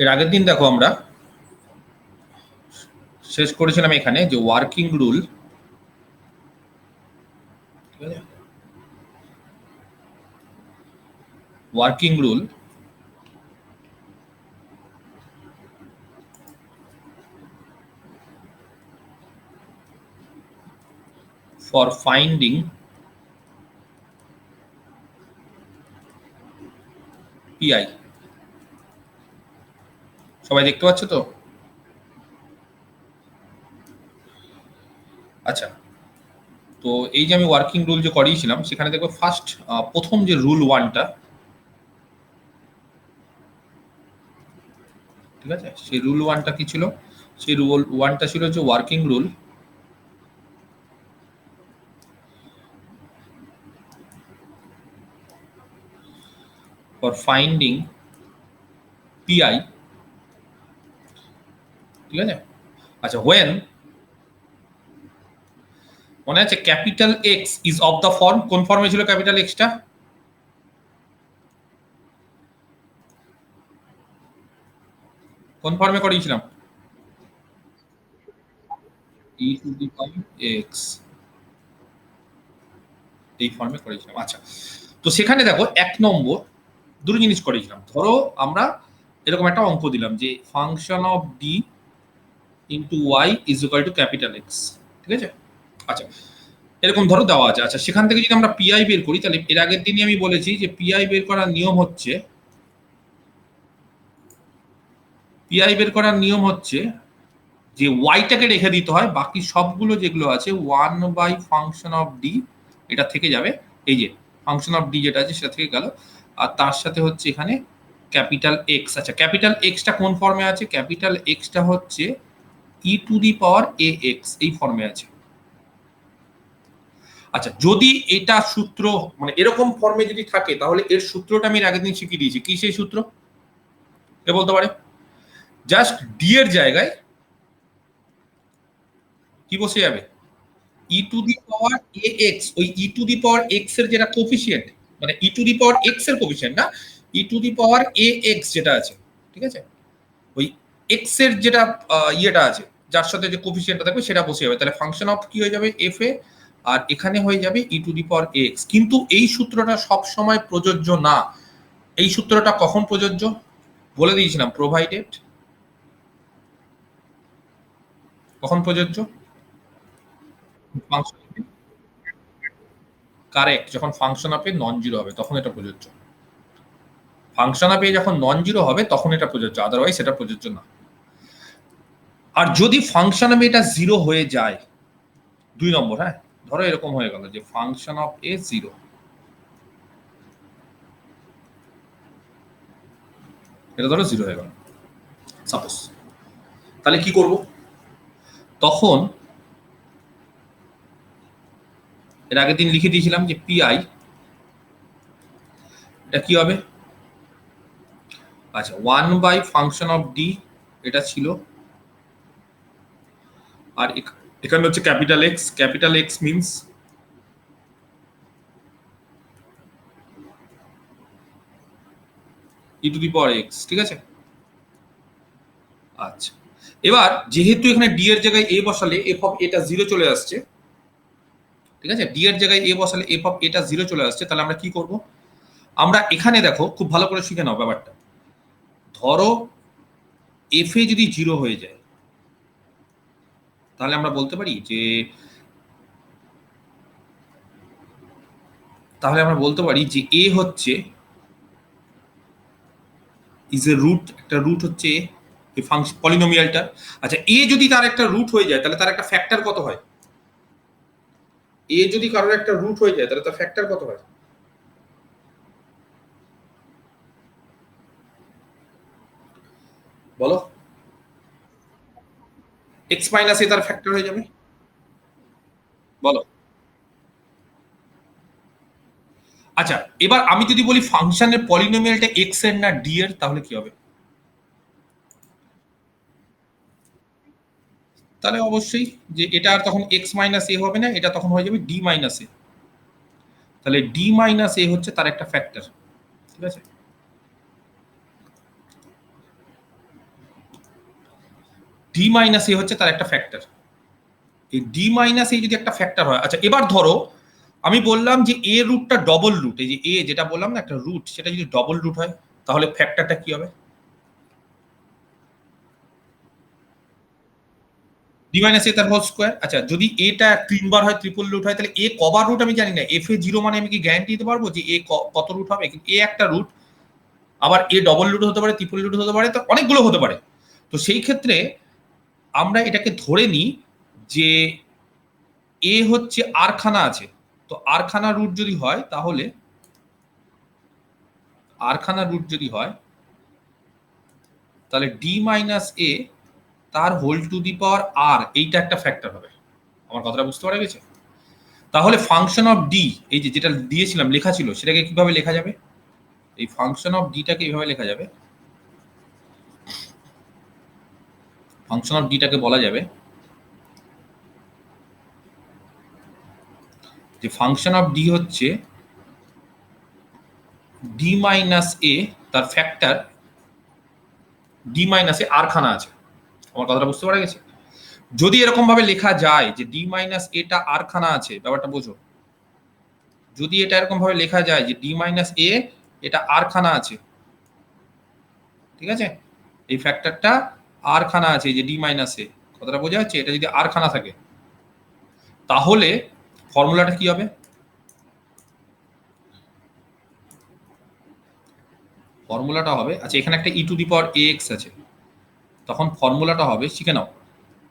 এর আগের দিন দেখো আমরা শেষ করেছিলাম এখানে যে ওয়ার্কিং রুল, ঠিক আছে, working rule for finding PI. সবাই দেখতে পাচ্ছ তো? আচ্ছা, তো এই যে আমি ওয়ার্কিং রুল যে করিয়েছিলাম সেখানে দেখবো ফার্স্ট প্রথম যে রুল ওয়ানটা, ঠিক আছে, সেই রুল ওয়ানটা কি ছিল? সেই রুল ওয়ানটা ছিল যে working rule for finding PI, ঠিক আছে। আচ্ছা, ওয়েন, মনে আছে capital x is of the form, কোন ফর্মে ছিল ক্যাপিটাল এক্সটা? কোন ফর্মে করিয়েছিলাম? ই টু দি পাওয়ার এক্স, এই ফর্মে করেছিলাম। আচ্ছা, তো সেখানে দেখো এক নম্বর দুটো জিনিস করেছিলাম। ধরো আমরা এরকম একটা অঙ্ক দিলাম যে function of D into y is equal to capital X, ঠিক আছে। আচ্ছা, এরকম ধরো দেওয়া আছে। আচ্ছা, সেখান থেকে যদি আমরা পিআই বের করি, তাহলে এর আগের দিনই আমি বলেছি যে পিআই বের করার নিয়ম হচ্ছে, পিআই বের করার নিয়ম হচ্ছে যে ওয়াইটাকে রেখে দিতে হয়, বাকি সবগুলো যেগুলো আছে 1 ফাংশন অফ ডি এটা থেকে যাবে। এই যে ফাংশন অফ ডি যেটা আছে সেটা থেকে গেল, আর তার সাথে হচ্ছে এখানে ক্যাপিটাল এক্স। আচ্ছা, ক্যাপিটাল এক্সটা কোন ফর্মে আছে? ক্যাপিটাল এক্সটা হচ্ছে e to the power A x, এই ফর্মে আছে। আচ্ছা, যদি এটা সূত্র মানে এরকম ফর্মে যদি থাকে, তাহলে এর সূত্রটা আমি আগের দিন শিখিয়ে দিয়েছি। কি সেই সূত্র? কে বলতে পারে? জাস্ট ডি এর জায়গায় কি বসে যাবে? ই to the power A x, ওই ই টু দি পাওয়ার এক্স এর যেটা কোফিসিয়েন্ট, মানে e to the power x এর কোফিসিয়েন্ট না, ই to the power A x যেটা আছে, ঠিক আছে, ওই এক্স এর যেটা ইয়েটা আছে, যার সাথে যে কোফিসিয়েন্টটা থাকবে সেটা বসে যাবে। তাহলে ফাংশন অফ কি হয়ে যাবে? এফ এ, আর এখানে হয়ে যাবে ই টু দি পাওয়ার এক্স। কিন্তু এই সূত্রটা সব সময় প্রযোজ্য না। এই সূত্রটা কখন প্রযোজ্য বলে দিয়েছিলাম, প্রোভাইডেড, কখন প্রযোজ্য? ফাংশন কারেক্ট, যখন function of A non zero হবে তখন এটা প্রযোজ্য। ফাংশন অফ এ যখন নন জিরো হবে তখন এটা প্রযোজ্য, আদারওয়াইজ এটা প্রযোজ্য না। আর যদি ফাংশন অফ এটা জিরো হয়ে যায়, 2 নম্বর, হ্যাঁ, ধরো এরকম হয়ে গেল যে ফাংশন অফ এ জিরো, এটা ধরো জিরো হয়ে গেল সাপোজ, তাহলে কি করব? তখন এর আগের দিন লিখে দিয়েছিলাম যে পিআই এটা কি হবে? আচ্ছা, 1 ফাংশন অফ ডি এটা ছিল, আর এখানে হচ্ছে capital x. Capital x means E to the power x, ঠিক আছে। আচ্ছা, এবার যেহেতু এখানে ডি এর জায়গায় এ বসালে এফ অফ এটা জিরো চলে আসছে, ঠিক আছে, ডি এর জায়গায় এ বসালে এফ অফ এটা জিরো চলে আসছে, তাহলে আমরা কি করব? আমরা এখানে দেখো খুব ভালো করে শিখে নাও ব্যাপারটা। ধরো এফ এ যদি জিরো হয়ে যায়, তাহলে আমরা বলতে পারি যে, তাহলে আমরা বলতে পারি যে এ হচ্ছে ইজ এ রুট, একটা রুট হচ্ছে এই ফাংশন পলিনোমিয়ালটা। আচ্ছা, এ যদি তার একটা রুট হয়ে যায় তাহলে তার একটা ফ্যাক্টর কত হয়? এ যদি কারোর একটা রুট হয়ে যায় তাহলে তার ফ্যাক্টর কত হয়? বলো। এক্স মাইনাস এ তার ফ্যাক্টর হয়ে যাবে। বলো। আচ্ছা, এবার আমি যদি বলি ফাংশনের পলিনোমিয়ালটা এক্স এর না ডি এর, তাহলে কি হবে? তাহলে অবশ্যই যে এটা আর তখন এক্স মাইনাস এ হবে না, এটা তখন হয়ে যাবে ডি মাইনাস এ। তাহলে ডি মাইনাস এ হচ্ছে তার একটা ফ্যাক্টর, ঠিক আছে। ডি মাইনাস এ হচ্ছে তার একটা ফ্যাক্টর। এই ডি মাইনাস এ যদি একটা ফ্যাক্টর হয়, আচ্ছা এবার ধরো আমি বললাম যে এ রুটটা ডবল রুট, এই যে এ যেটা বললাম না একটা রুট, সেটা যদি ডবল রুট হয় তাহলে ফ্যাক্টরটা কি হবে? ডি মাইনাস এ তার হোল স্কোয়ার। আচ্ছা যদি এটা 3 বার হয়, ট্রিপল রুট হয়, তাহলে এ কবার রুট আমি জানি না। এফ এ 0 মানে আমি কি গ্যারান্টি দিতে পারবো যে এ কত রুট হবে? কিন্তু এ একটা রুট, আবার এ ডবল রুট হতে পারে, ট্রিপল রুট হতে পারে, তো অনেকগুলো হতে পারে। তো সেই ক্ষেত্রে আমরা এটাকে ধরে নিই যে এ হচ্ছে আর খানা আছে, তো আর খানা রুট যদি হয় তাহলে আর খানা রুট যদি হয় তাহলে ডি মাইনাস এ তার হোল টু দি পাওয়ার আর, এইটা একটা ফ্যাক্টর হবে। আমার কথাটা বুঝতে পারা গেছে? তাহলে ফাংশন অফ ডি, এই যে যেটা দিয়েছিলাম লেখা ছিল, সেটাকে কিভাবে লেখা যাবে? এই ফাংশন অফ ডিটাকে এইভাবে লেখা যাবে, ফাংশন অফ ডিটাকে বলা যাবে যে ফাংশন অফ ডি হচ্ছে ডি মাইনাস এ তার ফ্যাক্টর ডি মাইনাস এ আর খানা আছে। আমার কথাটা বুঝতে পারা গেছে? যদি এরকম ভাবে লেখা যায় যে ডি মাইনাস এটা আর খানা আছে, ব্যাপারটা বোঝো, যদি এটা এরকম ভাবে লেখা যায় যে ডি মাইনাস এ এটা আর খানা আছে, ঠিক আছে, এই ফ্যাক্টরটা আর খানা আছে, এই যে ডি মাইনাস এ, কথাটা বোঝা যাচ্ছে? এটা যদি আর খানা থাকে তাহলে ফর্মুলাটা কি হবে? ফর্মুলাটা হবে, আচ্ছা এখানে একটা ই to the power A x আছে, তখন ফর্মুলাটা হবে, শিখে নাও,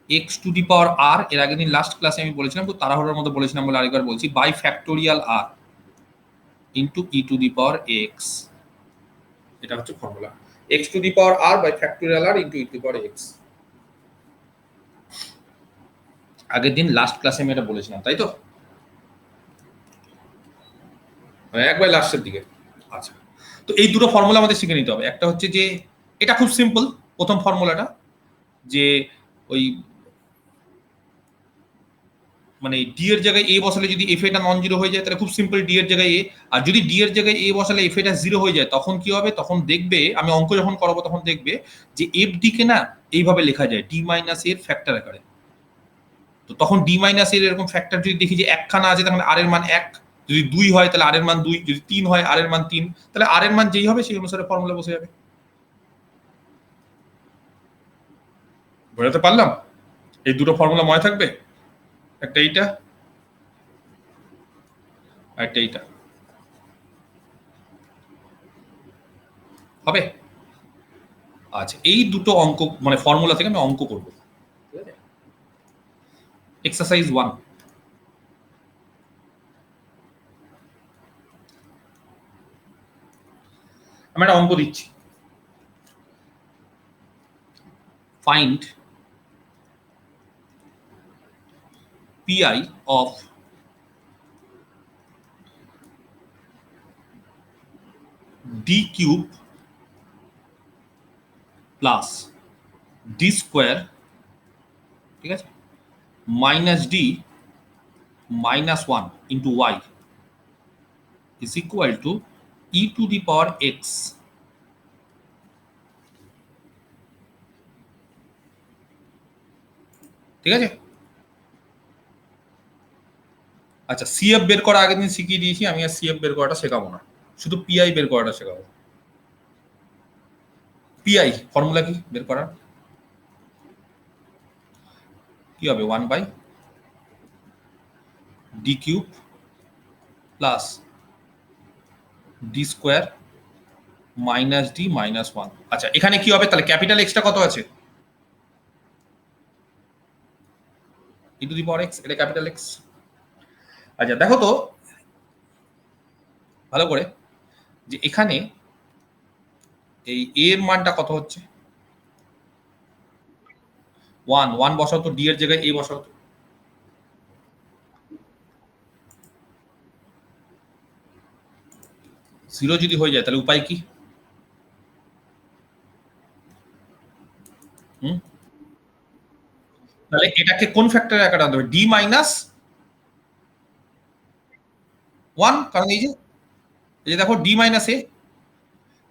এক্স টু দি পাওয়ার আর, এর আগের দিন লাস্ট ক্লাসে আমি বলেছিলাম, তো তাড়াহুড়োর মধ্যে বলেছিলাম বলে আরেকবার বলছি, by factorial r into e to the power x, এটা হচ্ছে formula. X to the power r by factorial r into e to the power x. আগের দিন লাস্ট ক্লাসে আমি এটা বলেছিলাম, তাই তো? একবার লাস্টের দিকে। আচ্ছা, তো এই দুটো ফর্মুলা আমাদের শিখে নিতে হবে। একটা হচ্ছে যে এটা খুব সিম্পল, প্রথম ফর্মুলাটা যে ওই মানে ডি এর জায়গায় এ বসালে যদি এফ এটা নন জিরো হয়ে যায় তাহলে খুব সিম্পল ডি এর জায়গায় এ, আর যদি ডি এর জায়গায় এ বসালে এফ এটা জিরো হয়ে যায় তখন কি হবে? তখন দেখবে, আমি অঙ্ক যখন করাবো তখন দেখবে যে এফ ডি কে না এইভাবে লেখা যায় ডি মাইনাস এর ফ্যাক্টর আকারে। তো তখন ডি মাইনাস এর এরকম ফ্যাক্টর যদি দেখি যে একখানা আছে তাহলে আর এর মান এক, যদি 2 হয় তাহলে আর এর মান 2, যদি 3 হয় আর এর মান 3, তাহলে আর এর মান যেই হবে সেই অনুসারে ফর্মুলা বসে যাবে। বোঝাতে পারলাম? এই দুটো ফর্মুলা মনে থাকবে, একটা এইটা আর একটা এইটা, হবে? আচ্ছা এই দুটো অঙ্ক মানে ফর্মুলা থেকে আমি অঙ্ক করব, ঠিক আছে? এক্সারসাইজ 1, আমি একটা অঙ্ক দিচ্ছি, find PI of D cube plus D square, ঠিক আছে, minus D minus 1 into y is equal to e to the power x। ঠিক আছে? আচ্ছা সিএফ বের করা আগের দিন শিখিয়ে দিয়েছি, আমি আর সিএফ বের করাটা শেখাবো না, শুধু পিআই বের করাটা শেখাবো। পিআই ফর্মুলা কি বের করার? কি হবে? 1 by D cube plus D square minus D minus 1। আচ্ছা এখানে কি হবে তাহলে? ক্যাপিটাল এক্সটা কত আছে? ই টু দি পাওয়ার এক্স, এটা ক্যাপিটাল এক্স। আচ্ছা দেখো তো ভালো করে যে এখানে এই এ এর মানটা কত হচ্ছে? 1, 1 বসাও তো, ডি এর জায়গায় এ বসাও তো। জিরো যদি হয়ে যায় তাহলে উপায় কি? তাহলে এটাকে কোন ফ্যাক্টরে আকারে আনতে হবে? ডি মাইনাস 1, কারণ এই যে দেখো ডি মাইনাস এ,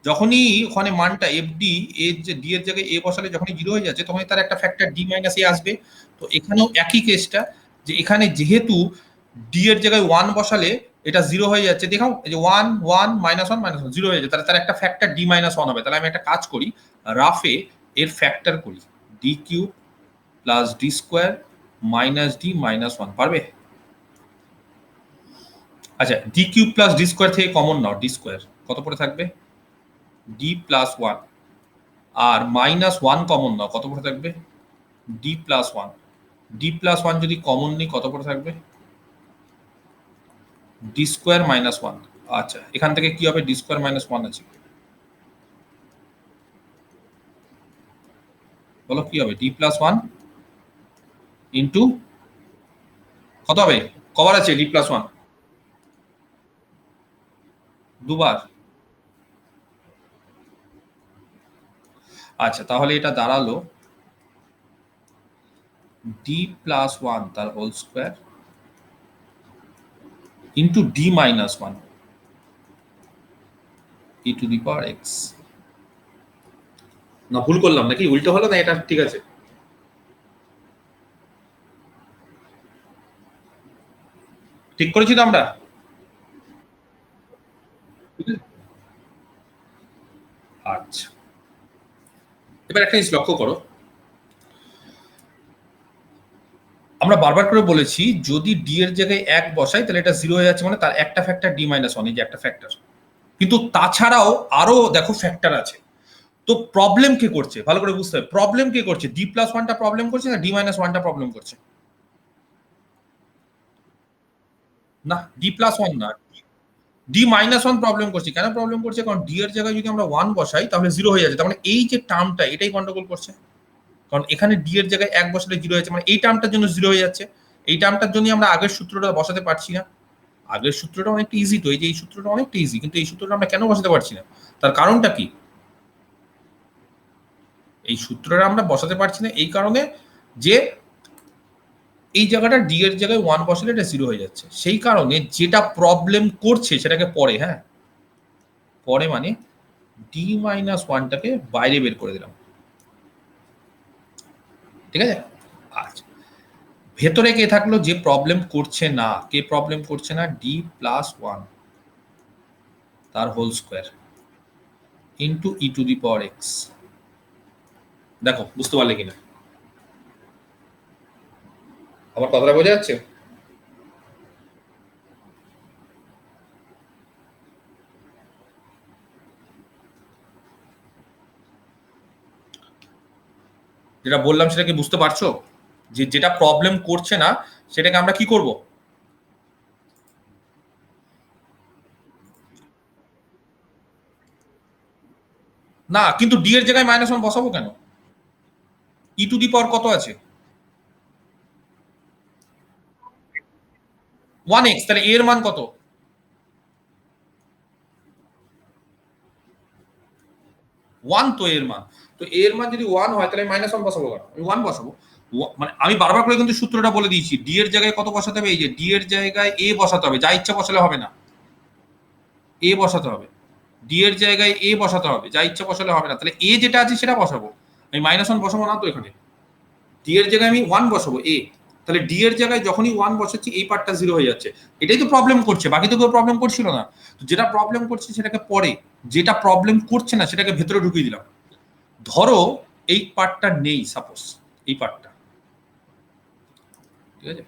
যখনই ওখানে মানটা এফডি এর যে ডি এর জায়গায় এ বসালে যখনই 0 হয়ে যাচ্ছে তখনই তার একটা ফ্যাক্টর ডি মাইনাস এ আসবে। তো এখানেও একই কেসটা, যে এখানে যেহেতু ডি এর জায়গায় 1 বসালে এটা 0 হয়ে যাচ্ছে, দেখাও এই যে 1 1 -1 -1 0 হয়ে যাচ্ছে, তাহলে তার একটা ফ্যাক্টর ডি মাইনাস 1 হবে। তাহলে আমি একটা কাজ করি, রাফে এর ফ্যাক্টর করি, D cube plus D square minus D minus 1, পারবে? আচ্ছা, D cube plus D square থেকে কমন নাও, ডি স্কোয়ার কত পড়ে থাকবে? ডি প্লাস 1, আর মাইনাস 1 কমন নাও, কত পড়ে থাকবে? D plus 1। ডি প্লাস 1 যদি কমন নিই কত পড়ে থাকবে? D square minus 1। আচ্ছা, এখান থেকে কি হবে? ডি স্কোয়ার মাইনাস 1 আছে, বলো কি হবে? ডি প্লাস 1 ইন্টু কত হবে? কবার আছে ডি প্লাস 1? দুবার। আচ্ছা, তাহলে এটা দাঁড়ালো ডি প্লাস 1 তার whole square into D minus 1 e to the power x. না ভুল করলাম নাকি? উল্টো হলো না? এটা ঠিক আছে? ঠিক করেছি তো আমরা? আচ্ছা, এবার একটা জিনিস লক্ষ্য করো, আমরা বারবার করে বলেছি যদি ডি এর জায়গায় 1 বসাই তাহলে এটা 0 হয়ে যাচ্ছে, মানে তার একটা ফ্যাক্টর ডি মাইনাস 1, এই যে একটা ফ্যাক্টর। কিন্তু তাছাড়াও আরো দেখো ফ্যাক্টর আছে। তো প্রবলেম কে করছে ভালো করে বুঝতে হবে, প্রবলেম কে করছে? ডি প্লাস 1টা প্রবলেম করছে না ডি মাইনাস 1টা প্রবলেম করছে? না, ডি প্লাস 1 না, ডি মাইনাস 1 প্রবলেম করছে। কেন প্রবলেম করছে? কারণ ডি এর জায়গায় যদি আমরা 1 বসাই তাহলে 0 হয়ে যাচ্ছে, তার মানে এই যে টার্মটা এটাই গন্ডগোল করছে। কারণ এখানে ডি এর জায়গায় 1 বসালে 0 হয়েছে, মানে এই টার্মটার জন্য 0 হয়ে যাচ্ছে। এই টার্মটার জন্য আমরা আগের সূত্রটা বসাতে পারছি না। আগের সূত্রটা অনেকটা ইজি, তো এই যে এই সূত্রটা অনেকটা ইজি, কিন্তু এই সূত্রটা আমরা কেন বসাতে পারছি না? তার কারণটা কি? এই সূত্রটা আমরা বসাতে পারছি না এই কারণে যে এই জায়গাটা ডি এর জায়গায় 1 বসালে এটা 0 হয়ে যাচ্ছে। সেই কারণে যেটা প্রবলেম করছে সেটাকে পরে, হ্যাঁ পরে মানে ডি মাইনাস 1টাকে বাইরে বের করে দিলাম, ঠিক আছে? আচ্ছা, ভেতরে কে থাকলো? যে প্রবলেম করছে না, কে প্রবলেম করছে না? ডি প্লাস 1 তার whole square into e to the power x. দেখো বুঝতে পারলে কিনা আমার কথাটা? বোঝা যাচ্ছে? যেটা বললাম সেটা কি বুঝতে পারছো? যে যেটা প্রবলেম করছে না সেটাকে আমরা কি করব? না, কিন্তু ডি এর জায়গায় মাইনাস 1 বসাবো কেন? ই টু দি পাওয়ার কত আছে? 1x, তাহলে এর মান কত? 1 তো এর মান। তো এর মান যদি 1 হয় তাহলে মাইনাস 1 বসাবো কেন? আমি 1 বসাবো। মানে আমি বারবার করে কিন্তু সূত্রটা বলে দিয়েছি, ডি এর জায়গায় কত বসাতে হবে? এই যে ডি এর জায়গায় এ বসাতে হবে, যা ইচ্ছা বসালে হবে না, এ বসাতে হবে। ডি এর জায়গায় এ বসাতে হবে, যা ইচ্ছা বসালে হবে না। তাহলে এ যেটা আছে সেটা বসাবো, আমি মাইনাস 1 বসাবো না তো এখানে। ডি এর জায়গায় আমি 1 বসাবো এ, তাহলে ডি এর জায়গায় যখনই 1 বসাচ্ছি এই পার্টটা 0 হয়ে যাচ্ছে। এটাই তো প্রবলেম করছে, বাকি তো কেউ প্রবলেম করছিল না। তো যেটা প্রবলেম করছে সেটাকে পরে, যেটা প্রবলেম করছে না সেটাকে ভেতরে ঢুকিয়ে দিলাম। ধরো এই পার্টটা নেই, সাপোজ এই পার্টটা, ঠিক আছে?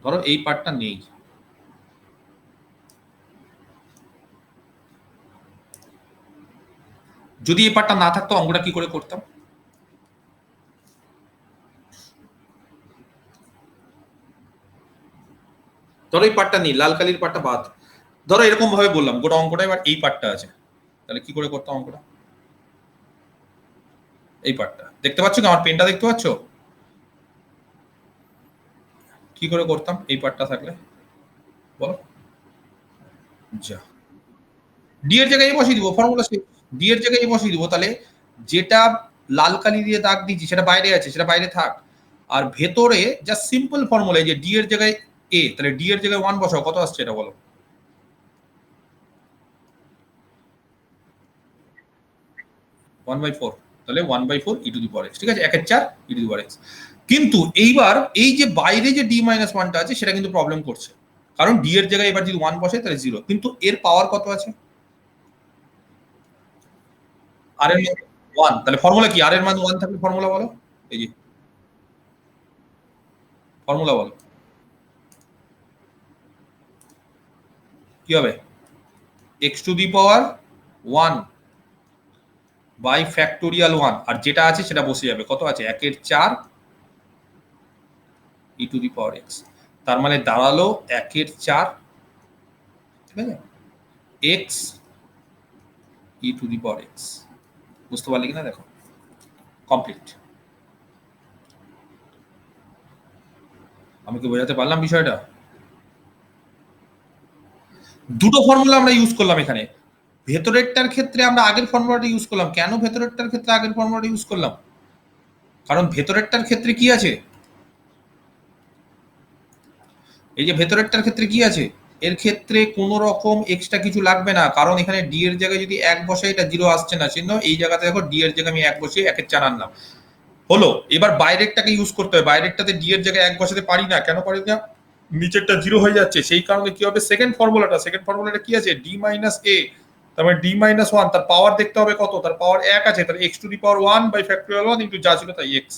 ধরো এই পার্টটা নেই, যদি এই পার্টটা না থাকতো অঙ্কটা কি করে করতাম? ধরো এই পার্টটা নেই, লাল কালির পার্টটা বাদ। ধরো এরকম ভাবে বললাম গোটা অঙ্কটা, এবার এই পার্টটা আছে, তাহলে কি করে করতাম অঙ্কটা? এই পার্টটা দেখতে পাচ্ছ কি? আমার পেনটা দেখতে পাচ্ছ? কি করে করতাম এই পার্টটা থাকলে, বলো? যা, ডি এর জায়গায় বসিয়ে দিব, ফর্মুলা শেষ। ডি এর জায়গায় বসিয়ে দিব, তাহলে যেটা লাল কালি দিয়ে দাগ দিয়েছি সেটা বাইরে আছে, সেটা বাইরে থাক। আর ভেতরে যা সিম্পল ফর্মুলা, যে ডি এর জায়গায় এ, তাহলে ডি এর জায়গায় 1 বসাও, কত আসছে এটা বলো? 1/4, তাহলে 1/4 ই টু দি পাওয়ার এক্স, ঠিক আছে, 1/4 ই টু দি পাওয়ার এক্স। কিন্তু এইবার এই যে বাইরে যে ডি মাইনাস ওয়ানটা আছে সেটা কিন্তু প্রবলেম করছে, কারণ ডি এর জায়গায় এবার যদি 1 বসে তাহলে 0, কিন্তু এর পাওয়ার কত আছে? আর এর মান 1, তাহলে ফর্মুলা কি? আর এর মান 1 থাকলে ফর্মুলা বলো, এই যে ফর্মুলা বলো কি হবে? x to the power 1 by factorial 1, আর যেটা আছে সেটা বসে যাবে, কত আছে? 1/4 ই টু দি পাওয়ার এক্স, তার মানে দাঁড়ালো 1/4, ঠিক আছে, x e to the power x. বুঝতে পারলি কিনা দেখো, কমপ্লিট। আমি কি বোঝাতে পারলাম বিষয়টা? দুটো ফর্মুলা আমরা ইউজ করলাম এখানে। ভেতরেরটার ক্ষেত্রে আমরা আগের ফর্মুলাটা ইউজ করলাম। কেন ভেতরেরটার ক্ষেত্রে আগের ফর্মুলাটা ইউজ করলাম? কারণ ভেতরেরটার ক্ষেত্রে কি আছে, এই যে ভেতরেরটার ক্ষেত্রে কি আছে, এর ক্ষেত্রে কোনো রকম এক্সট্রা কিছু লাগবে না, কারণ এখানে ডি এর জায়গায় যদি 1 বসে এটা 0 আসছে না, চিহ্ন এই জায়গাতে দেখো ডি এর জায়গায় আমি 1 বসিয়ে 1/4 আনলাম, হলো। এবার বাইরেরটাকে ইউজ করতে হবে, বাইরেরটাতে ডি এর জায়গায় 1 বসাতে পারি না, কেন পারি না? নিচেরটা 0 হয়ে যাচ্ছে, সেই কারণে কি হবে, সেকেন্ড ফর্মুলাটা কি আছে, ডি মাইনাস এ, তার মানে ডি মাইনাস 1, তার পাওয়ার দেখতে হবে কত, তার পাওয়ার 1 আছে, তাহলে x to the power 1 by factorial 1 into যা ছিল তাই এক্স।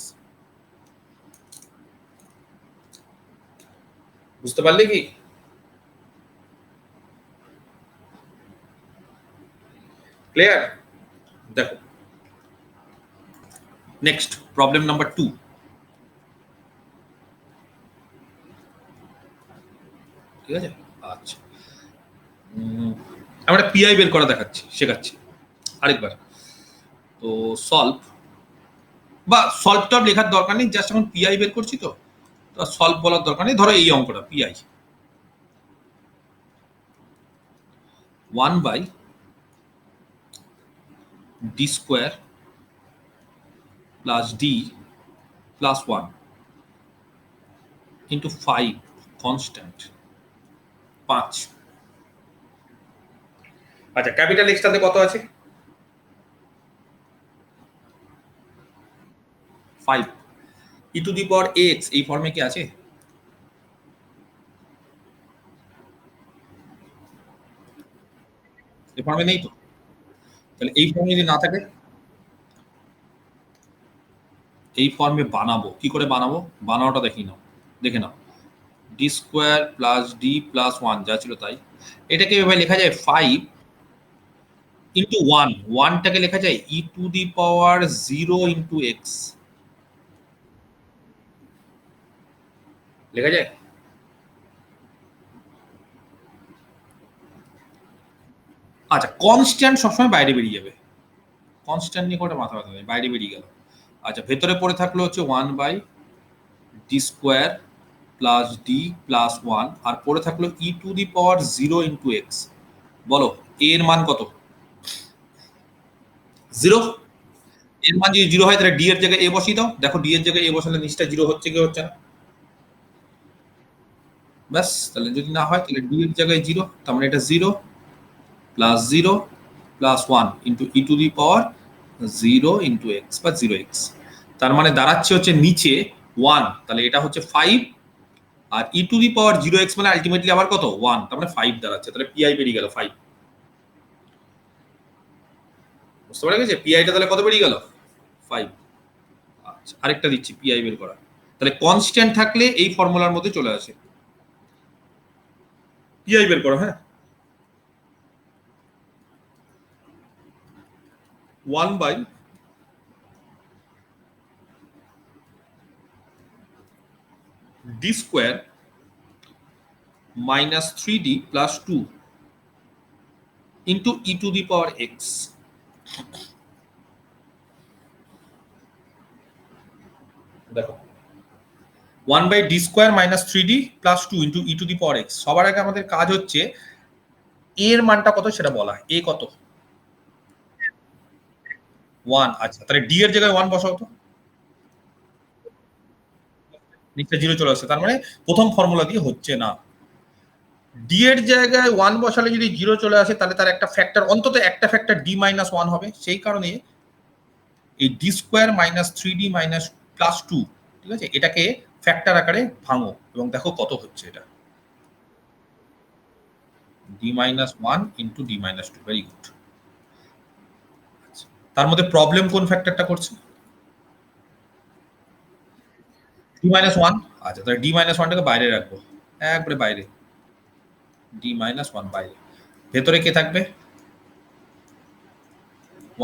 বুঝতে পারলে কি? ক্লিয়ার? দেখো নেক্সট প্রবলেম নাম্বার 2, ঠিক আছে। আচ্ছা, আমরা পিআই বের করা দেখাচ্ছি, শেখাচ্ছি আরেকবার। তো সলভ বা সলভ টলভ লেখার দরকার নেই, জাস্ট এখন পিআই বের করছি, তো সলভ বলার দরকার নেই। ধরো এই অঙ্কটা PI 1 by D square plus D plus 1 into 5 constant 5। আচ্ছা, ক্যাপিটাল এক্সটাতে কত আছে? 5। ই টু দি পাওয়ার এক্স এই ফর্মে কি আছে? এই ফর্মে নেই তো, তাহলে এই ফর্মে যদি না থাকে, এই ফর্মে বানাবো কি করে, বানাবো বানানোটা দেখে নাও, D square plus D plus 1 যা ছিল তাই, এটাকে এভাবে লেখা যায় 5 ইন্টু 1, 1টাকে লেখা যায় e to the power 0 into x, লেখা যায়। আচ্ছা, কনস্ট্যান্ট সবসময় বাইরে বেরিয়ে যাবে, কনস্ট্যান্ট নিয়ে কোটা মাথা ব্যথা নেই, বাইরে বেরিয়ে গেল। আচ্ছা, ভেতরে পড়ে থাকলো হচ্ছে 1 by D square plus D plus 1, আর পড়ে থাকলো e to the power 0 into x. বলো এর মান কত? 0। এর মান যদি 0 হয় তাহলে ডি এর জায়গায় এ বসিয়ে দাও, দেখো ডি এর জায়গায় এ বসালে নিচটা 0 হচ্ছে কি হচ্ছে না, ব্যাস। তাহলে যদি না হয় তাহলে ডি এর জায়গায় 0, তার মানে এটা 0 plus 0 plus 1 into e to the power 0 into x বা 0x, তার মানে দাঁড়াচ্ছে হচ্ছে নিচে 1, তাহলে এটা হচ্ছে 5, আর e to the power 0x মানে আলটিমেটলি আবার কত, 1, তার মানে 5 দাঁড়াচ্ছে, তাহলে পিআই বেরিয়ে গেল 5। বুঝতে পারা গেছে? পিআইটা তাহলে কত বেরিয়ে গেল, 5। আচ্ছা, আরেকটা দিচ্ছি পিআই বের করা, তাহলে কনস্ট্যান্ট থাকলে এই ফর্মুলার মধ্যে চলে আসে। পিআই বের করো, হ্যাঁ, 1 by D square minus 3d plus 2 into e to the power x. দেখো 1 by D square minus 3d plus 2 into e to the power x. সবার আগে আমাদের কাজ হচ্ছে এর মানটা কত সেটা বলা, এ কত, 1। আচ্ছা, তাহলে ডি এর জায়গায় 1 বসাও তো, নিচে 0 চলে আসছে, তার মানে প্রথম ফর্মুলা দিয়ে হচ্ছে না। ডি এর জায়গায় 1 বসালে যদি 0 চলে আসে তাহলে তার একটা ফ্যাক্টর, অন্তত একটা ফ্যাক্টর ডি মাইনাস 1 হবে, সেই কারণে এই D square minus 3d minus plus 2, ঠিক আছে, এটাকে ফ্যাক্টর আকারে ভাঙো এবং দেখো কত হচ্ছে এটা। d minus 1 into d minus 2, very good. তার মধ্যে প্রবলেম কোন ফ্যাক্টরটা করছে? d minus 1। আচ্ছা, তাহলে d মাইনাস 1টাকে বাইরে রাখবো, একবারে বাইরে, d মাইনাস 1 বাইরে। ভেতরে কে থাকবে?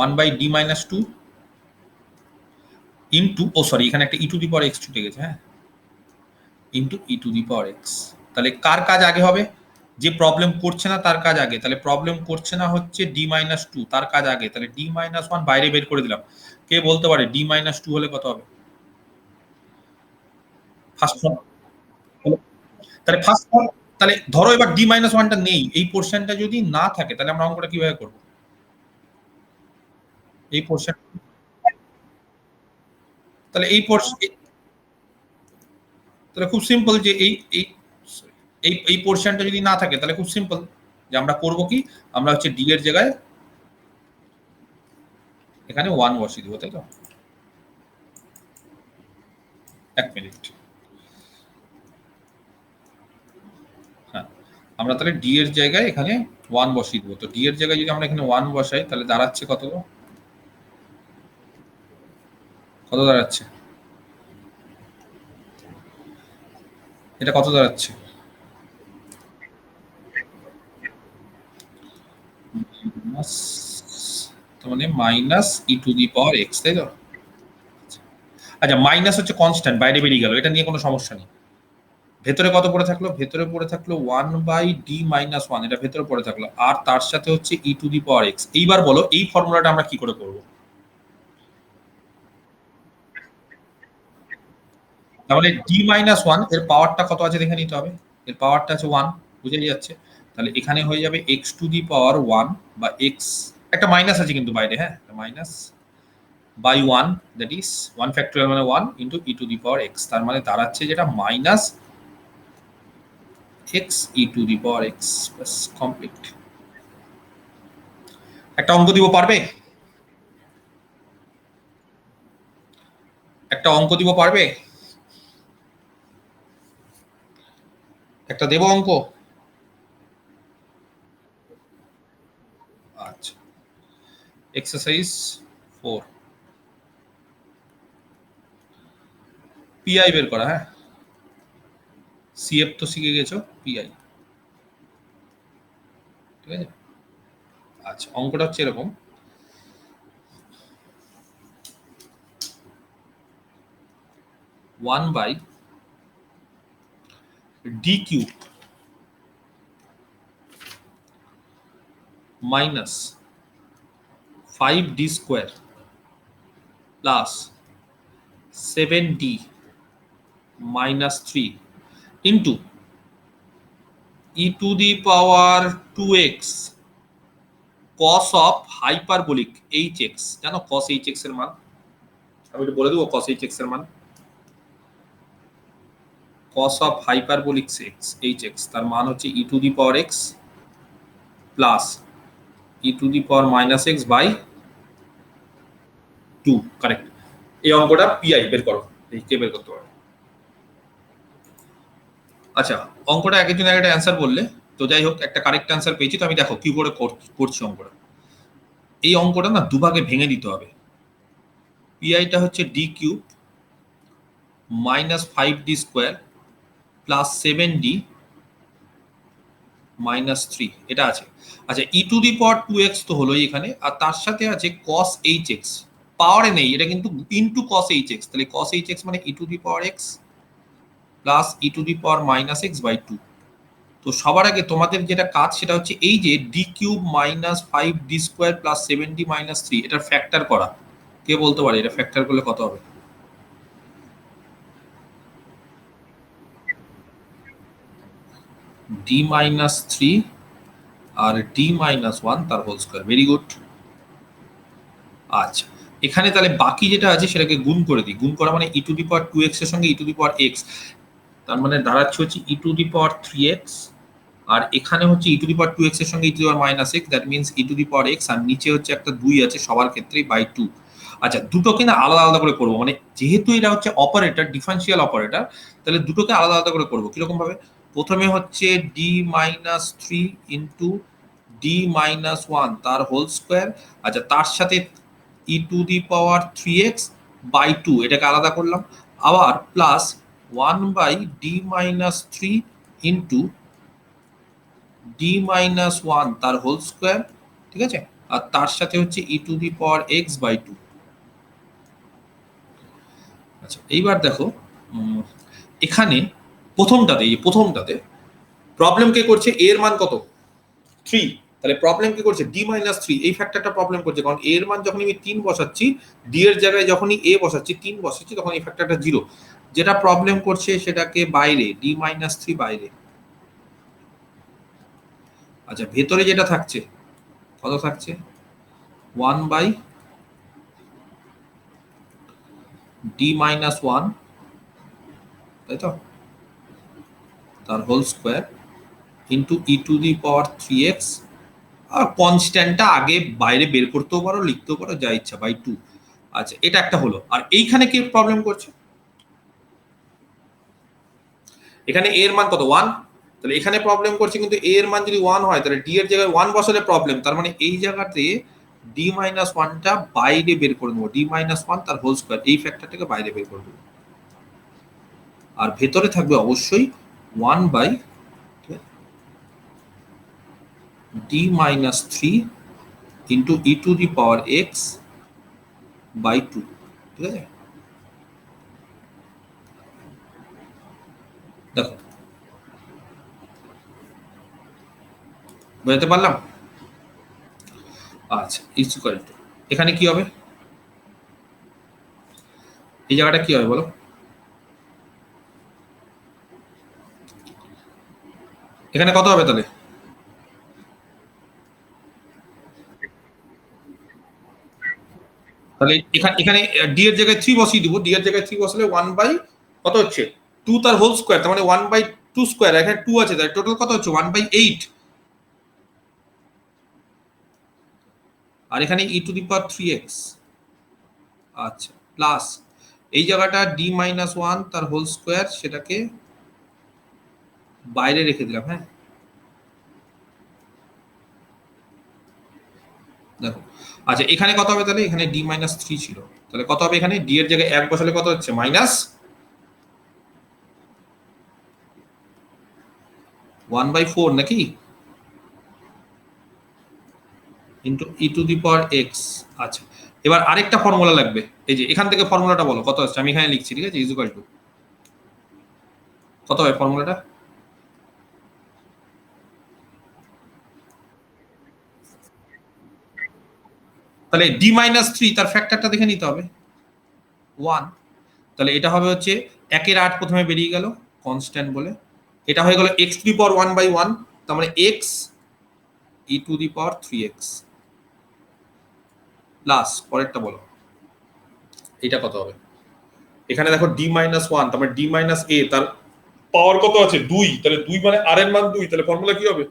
1 বাই d মাইনাস 2 ইন্টু, ও সরি, এখানে একটা ই টু দি পাওয়ার এক্স ছুটে গেছে, হ্যাঁ, into e to the power x. তাহলে কার কাজ আগে হবে? যে প্রবলেম করছে না তার কাজ আগে। তাহলে প্রবলেম করছে না হচ্ছে ডি মাইনাস 2, তার কাজ আগে। তাহলে ডি মাইনাস 1 বাইরে বের করে দিলাম। কে বলতে পারে ডি মাইনাস 2 হলে কত হবে? First form. তাহলে ফার্স্ট ফর্ম, তাহলে ধরো এবার ডি মাইনাস 1টা নেই, এই পোর্শনটা যদি না থাকে তাহলে আমরা অঙ্কটা কিভাবে করব? এই পোর্শন, তাহলে এই পোর্শন, তাহলে খুব সিম্পল যে এই এই এই এই পোর্শনটা যদি না থাকে তাহলে খুব সিম্পল যে আমরা করব কি, আমরা হচ্ছে ডি এর জায়গায় এখানে 1 বসিয়ে দিব, তাই তো? এক মিনিট, হ্যাঁ, আমরা তাহলে ডি এর জায়গায় এখানে 1 বসিয়ে দিব। তো ডি এর জায়গায় যদি আমরা এখানে 1 বসাই তাহলে দাঁড়াচ্ছে কত? কত দাঁড়াচ্ছে? এটা কত দাঁড়াচ্ছে? তার মানে minus E to the power x, তাই তো? আচ্ছা, মাইনাস হচ্ছে কনস্ট্যান্ট, বাইরে বেরিয়ে গেল, এটা নিয়ে কোনো সমস্যা নেই। ভেতরে কত পড়ে থাকলো? ভেতরে পড়ে থাকলো 1 বাই ডি মাইনাস 1, এটা ভেতরে পড়ে থাকলো, আর তার সাথে হচ্ছে e to the power x. এইবার বলো এই ফর্মুলাটা আমরা কি করে করব? তাহলে ডি মাইনাস 1 এর পাওয়ারটা কত আছে দেখে নিতে হবে। এর পাওয়ারটা আছে 1, বুঝেই যাচ্ছে। তাহলে এখানে হয়ে যাবে এক্স টু দি পাওয়ার 1 বা এক্স, একটা মাইনাস আছে কিন্তু বাইরে, হ্যাঁ, minus by 1, that is 1 factorial মানে 1 into e to the power x. তার মানে দাঁড়াচ্ছে যেটা minus x e to the power x, বাস কমপ্লিট। একটা অঙ্ক দিব, পারবে? একটা অঙ্ক দিব, পারবে? একটা দেব অঙ্ক? আচ্ছা, এক্সারসাইজ 4, পিআই বের করা, হ্যাঁ, সিএফ তো শিখে গেছো, পিআই, ঠিক আছে। আচ্ছা, অঙ্কটা হচ্ছে এরকম, 1 by D cube minus 5d স্কোয়ার plus 7d minus 3 into e to the power 2x cos of hyperbolic h x. জানো কস এইচ এক্স এর মান? আমি একটু বলে দেবো কস এইচ এক্স এর মান। Cos of hyperbolic x H x তার মান হচ্ছে e to the power x plus e to the power minus x by 2, correct. এই অঙ্কটা পিআই বের করো, এই কে বের করতে পারো? আচ্ছা, অঙ্কটা একজন একটা অ্যান্সার বললে, তো যাই হোক একটা কারেক্ট অ্যান্সার পেয়েছি। তো আমি দেখো কি করে করছি অঙ্কটা। এই অঙ্কটা না দুভাগে ভেঙে দিতে হবে। পিআইটা হচ্ছে ডি কিউব মাইনাস 5d স্কোয়ার প্লাস 7d মাইনাস 3, এটা আছে। আচ্ছা, e to the power 2x তো হলোই এখানে, আর তার সাথে আছে cos hx, পাওয়ারে নেই এটা কিন্তু, ইনটু cos hx। তাহলে cos hx মানে e to the power x plus e to the power minus x by 2। তো সবার আগে তোমাদের যেটা কাজ সেটা হচ্ছে এই যে ডি কিউব মাইনাস 5d স্কোয়ার প্লাস 7d মাইনাস 3, এটা ফ্যাক্টর করা। কে বলতে পারে এটা ফ্যাক্টর করলে কত হবে? ডি মাইনাস 3 আর ডি মাইনাস 1 তার হোল স্কোয়ার, ভেরি গুড। আচ্ছা, এখানে তাহলে বাকি যেটা আছে সেটাকে গুণ করে দিই। গুণ করা মানে e to the power 2x এর সঙ্গে e to the power x, তার মানে দাঁড়াচ্ছে হচ্ছে e to the power 3x, আর এখানে হচ্ছে e to the power 2x এর সঙ্গে ই টু দি পাওয়ার মাইনাস x, that means e to the power x, আর নিচে হচ্ছে একটা 2 আছে সবার ক্ষেত্রেই বাই 2। আচ্ছা, দুটোকে না আলাদা আলাদা করে করবো, মানে যেহেতু এটা হচ্ছে অপারেটর, ডিফারেন্সিয়াল অপারেটর, তাহলে দুটোকে আলাদা আলাদা করে করবো। কিরকম ভাবে? প্রথমে হচ্ছে D minus three into D minus one তার হোল স্কোয়ার। আচ্ছা, তার সাথে e to the power three x by two, এটাকে আলাদা করলাম। আবার plus one by D minus three into D minus one তার হোল স্কোয়ার, ঠিক আছে? আর তার সাথে হচ্ছে e to the power x by two. আচ্ছা, এইবার দেখো এখানে প্রথমটাতে প্রবলেম কে করছে? এ এর মান কত? 3। তাহলে প্রবলেম কি করছে? ডি মাইনাস থ্রি, এই ফ্যাক্টরটা প্রবলেম করছে, কারণ এ এর মান যখনই আমি 3 বসাচ্ছি, ডি এর জায়গায় যখনই এ বসাচ্ছি, 3 বসাচ্ছি, তখন এই ফ্যাক্টরটা 0। যেটা প্রবলেম করছে সেটাকে বাইরে, ডি মাইনাস থ্রি বাইরে। আচ্ছা, ভেতরে যেটা থাকছে কত থাকছে? 1 বাই ডি মাইনাস ওয়ান, তাই তো, তার whole square into e to the power three x. আর কনস্ট্যান্টটা আগে বাইরে বের করতেও পারো, লিখতেও পারো, যা ইচ্ছা, বাই টু। আচ্ছা, এটা একটা হলো। আর এইখানে কি প্রবলেম করছে? এখানে এ এর মান কত? 1। তাহলে এখানে প্রবলেম করছে, কিন্তু এ এর মান যদি 1 হয় তাহলে ডি এর জায়গায় 1 বসালে প্রবলেম। তার মানে এই জায়গাতে ডি মাইনাস ওয়ানটা বাইরে বের করে নেবো, ডি মাইনাস ওয়ান তার হোল স্কোয়ার, এই ফ্যাক্টরটাকে বাইরে বের করে দেবো। আর ভেতরে থাকবে অবশ্যই 1 by D minus three into e to the power x by two, ঠিক আছে? দেখো, বুঝতে পারলাম? আচ্ছা, ইকুয়াল টু, এখানে কি হবে? এই জায়গাটা কি হবে বলো? এখানে কত হবে তাহলে? তাহলে এখানে এখানে ডি এর জায়গায় থ্রি বসিয়ে দিব। ডি এর জায়গায় থ্রি বসালে 1 বাই কত হচ্ছে? 2 তার হোল স্কোয়ার, তার মানে 1 বাই টু স্কোয়ার। এখানে 2 আছে, তাই টোটাল কত হচ্ছে? 1 বাই 8। আর এখানে e to the power three x. আচ্ছা, প্লাস এই জায়গাটা ডি মাইনাস ওয়ান তার হোল স্কোয়ার, সেটাকে বাইরে রেখে দিলাম। হ্যাঁ, দেখো। আচ্ছা, এখানে কত হবে তাহলে? এখানে ডি মাইনাস থ্রি ছিল, তাহলে কত হবে? এখানে ডি এর জায়গায় এক বসালে কত হচ্ছে? মাইনাস 1 বাই ফোর নাকি, into e to the power x. আচ্ছা, এবার আরেকটা ফর্মুলা লাগবে। এই যে এখান থেকে ফর্মুলাটা বলো কত আসছে, আমি এখানে লিখছি, ঠিক আছে? ইজ ইকুয়াল টু কত হয় ফর্মুলাটা? তাহলে ডি মাইনাস থ্রি তার ফ্যাক্টরটা দেখে নিতে হবে, 1। তাহলে এটা হবে হচ্ছে একের আট প্রথমে বেরিয়ে গেল কনস্ট্যান্ট বলে, এটা হয়ে গেল x to the power one by one, তার মানে x e to the power three x, plus পরেরটা বলো এটা কত হবে? এখানে দেখো ডি মাইনাস ওয়ান, তার মানে ডি মাইনাস এ তার পাওয়ার কত আছে? 2। তাহলে 2 মানে আর এর মান 2, তাহলে ফর্মুলা কি হবে?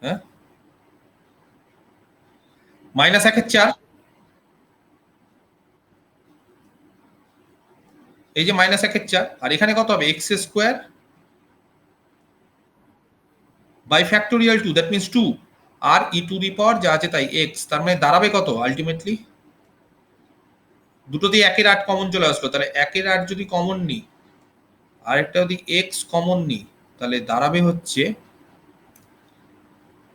হ্যাঁ, মাইনাস একের চার। এই যে মাইনাস একের চার, আর এখানে কত হবে? X square by factorial two, that means two, আর ই টু দি পাওয়ার যা আছে তাই এক্স। তার মানে দাঁড়াবে কত আলটিমেটলি? দুটো দিয়ে একের আট কমন চলে আসলো, তাহলে একের আট যদি কমন নিই, আরেকটা যদি এক্স কমন নিই, তাহলে দাঁড়াবে হচ্ছে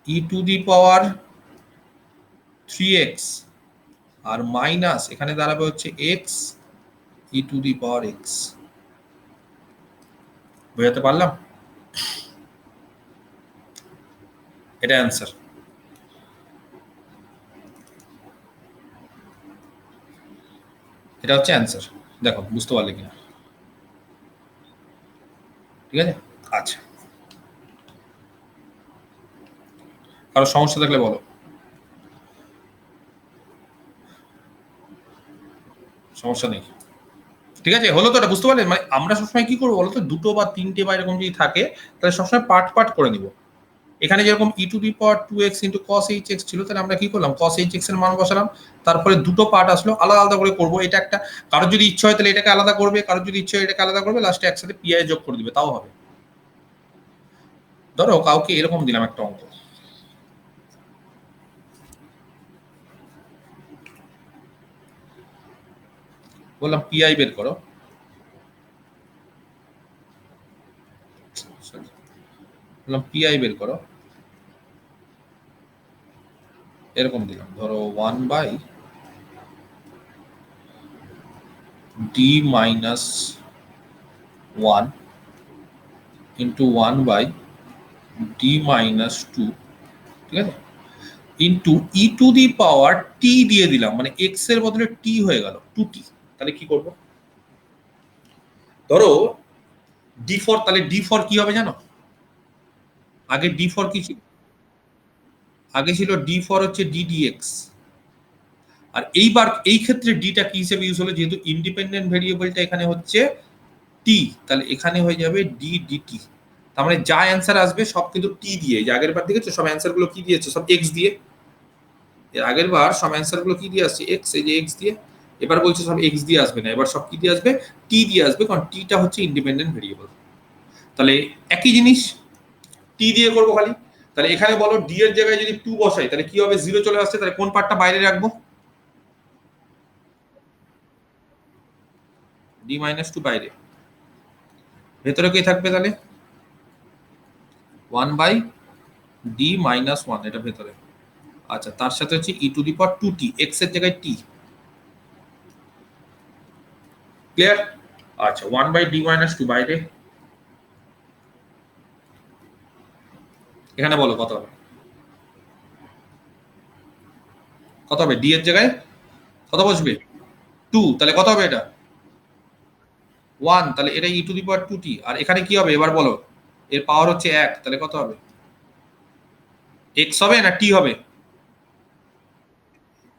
e to the power three x, আর মাইনাস এখানে দাঁড়াবে হচ্ছে x e to the power x. বোঝাতে পারলাম? এটা অ্যান্সার, এটা হচ্ছে অ্যান্সার। দেখো বুঝতে পারলে কিনা, ঠিক আছে? আচ্ছা, কারো সমস্যা থাকলে বলো। সমস্যা নেই? ঠিক আছে, হলো তো? এটা বুঝতে পারলেন? মানে আমরা সবসময় কি করবো বলতো, দুটো বা তিনটে বা এরকম যদি থাকে তাহলে সবসময় পার্ট পার্ট করে নিব। এখানে যেরকম e to the power 2x into cos h x ছিল, তাহলে আমরা কি করলাম, কস এইচ এক্স এর মান বসালাম, তারপরে দুটো পার্ট আসলো, আলাদা আলাদা করে করবো। এটা একটা, কারোর যদি ইচ্ছা হয় তাহলে এটাকে আলাদা করবে, কারোর যদি ইচ্ছা হয় এটাকে আলাদা করবে, লাস্টে একসাথে পিআই যোগ করে দিবে, তাও হবে। ধরো কাউকে এরকম দিলাম একটা অঙ্ক, বললাম পিআই বের করো, বললাম পিআই বের করো, এরকম দিলাম, ধরো 1 by D minus 1 into 1 by D minus 2, ঠিক আছে, ইন্টু ই টু দি পাওয়ার টি দিয়ে দিলাম, মানে এক্স এর বদলে টি হয়ে গেল 2t। তাহলে কি করব, ধরো ডি ফর, তাহলে ডি ফর কি হবে জানো? আগে ডি ফর কি ছিল? আগে ছিল ডি ফর হচ্ছে ডিডিএক্স। আর এইবার এই ক্ষেত্রে ডিটা কি হিসেবে ইউজ হলো, যেহেতু ইন্ডিপেন্ডেন্ট ভেরিয়েবলটা এখানে হচ্ছে টি, তাহলে এখানে হয়ে যাবে ডি ডিটি। তার মানে যা অ্যান্সার আসবে সব কিন্তু টি দিয়ে, যে আগের বার দেখেছো সব অ্যান্সার গুলো কি দিয়েছে, সব এক্স দিয়ে। এর আগের বার সব অ্যান্সার গুলো কি দিয়ে আসছে, এক্স, এই যে এক্স দিয়ে। এবার বলছে সব এক্স দিয়ে আসবে না, এবার সব কি দিয়ে আসবে, টি দিয়ে আসবে, কারণ টিটা হচ্ছে ইন্ডিপেন্ডেন্ট ভেরিয়েবল। তাহলে একই জিনিস টি দিয়ে করবো খালি। তাহলে এখানে বলো ডি এর জায়গায় যদি 2 বসাই তাহলে কি হবে, 0 চলে আসছে, তাহলে কোন পার্টটা বাইরে রাখবো, ডি মাইনাস 2 বাইরে, ভেতরে কে থাকবে তাহলে 1/d-1, এটা ভেতরে। আচ্ছা, তার সাথে হচ্ছে e to the power 2t, x এর জায়গায় টি। ক্লিয়ার? আচ্ছা, 1/d-2 বাইরে, এখানে বলো কত হবে, কত হবে, ডি এর জায়গায় কত বসবে 2, তাহলে কত হবে এটা 1, তাহলে এটা ই টু দি পাওয়ার 2t। আর এখানে কি হবে এবার বলো, এর পাওয়ার হচ্ছে 1, তাহলে কত হবে, এক্স হবে না টি হবে?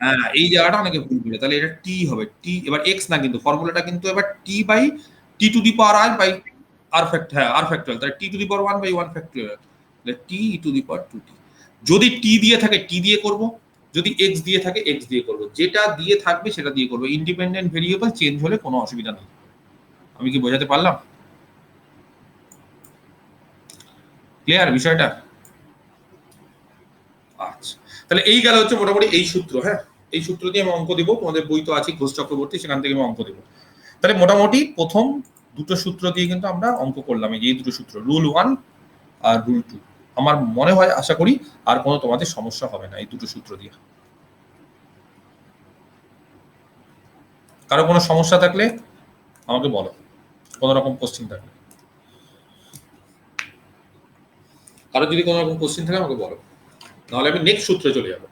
হ্যাঁ, এই জায়গাটা অনেকে ভুল করে, তাহলে এটা টি হবে, টি এবার এক্স না, কিন্তু ফর্মুলাটা কিন্তু এবার t by t to the power r by r fact, হ্যাঁ আর ফ্যাক্টরিয়াল, তাহলে টি টু দি পাওয়ার 1/1 ফ্যাক্টরিয়াল, তাহলে টি ই টু দি পাওয়ার 2t। যদি টি দিয়ে থাকে টি দিয়ে করব, যদি এক্স দিয়ে থাকে এক্স দিয়ে করব, যেটা দিয়ে থাকবে সেটা দিয়ে করব, ইন্ডিপেন্ডেন্ট ভেরিয়েবল চেঞ্জ হলে কোনো অসুবিধা নেই। আমি কি বোঝাতে পারলাম? ক্লিয়ার বিষয়টা? আচ্ছা, তাহলে এই গেল হচ্ছে মোটামুটি এই সূত্র। হ্যাঁ, এই সূত্র দিয়ে আমি অঙ্ক দিব, তোমাদের বই তো আছে ঘোষ চক্রবর্তী, সেখান থেকে আমি অঙ্ক দেবো। তাহলে মোটামুটি প্রথম দুটো সূত্র দিয়ে কিন্তু আমরা অঙ্ক করলাম, এই দুটো সূত্র, রুল 1 আর রুল 2। আমার মনে হয়, আশা করি আর কোনো তোমাদের সমস্যা হবে না এই দুটো সূত্র দিয়ে। কারো কোনো সমস্যা থাকলে আমাকে বলো, কোনো রকম কোশ্চেন থাকলে, কারো যদি কোনো রকম কোশ্চেন থাকে আমাকে বলো, নাহলে আমি নেক্সট সূত্রে চলে যাবো।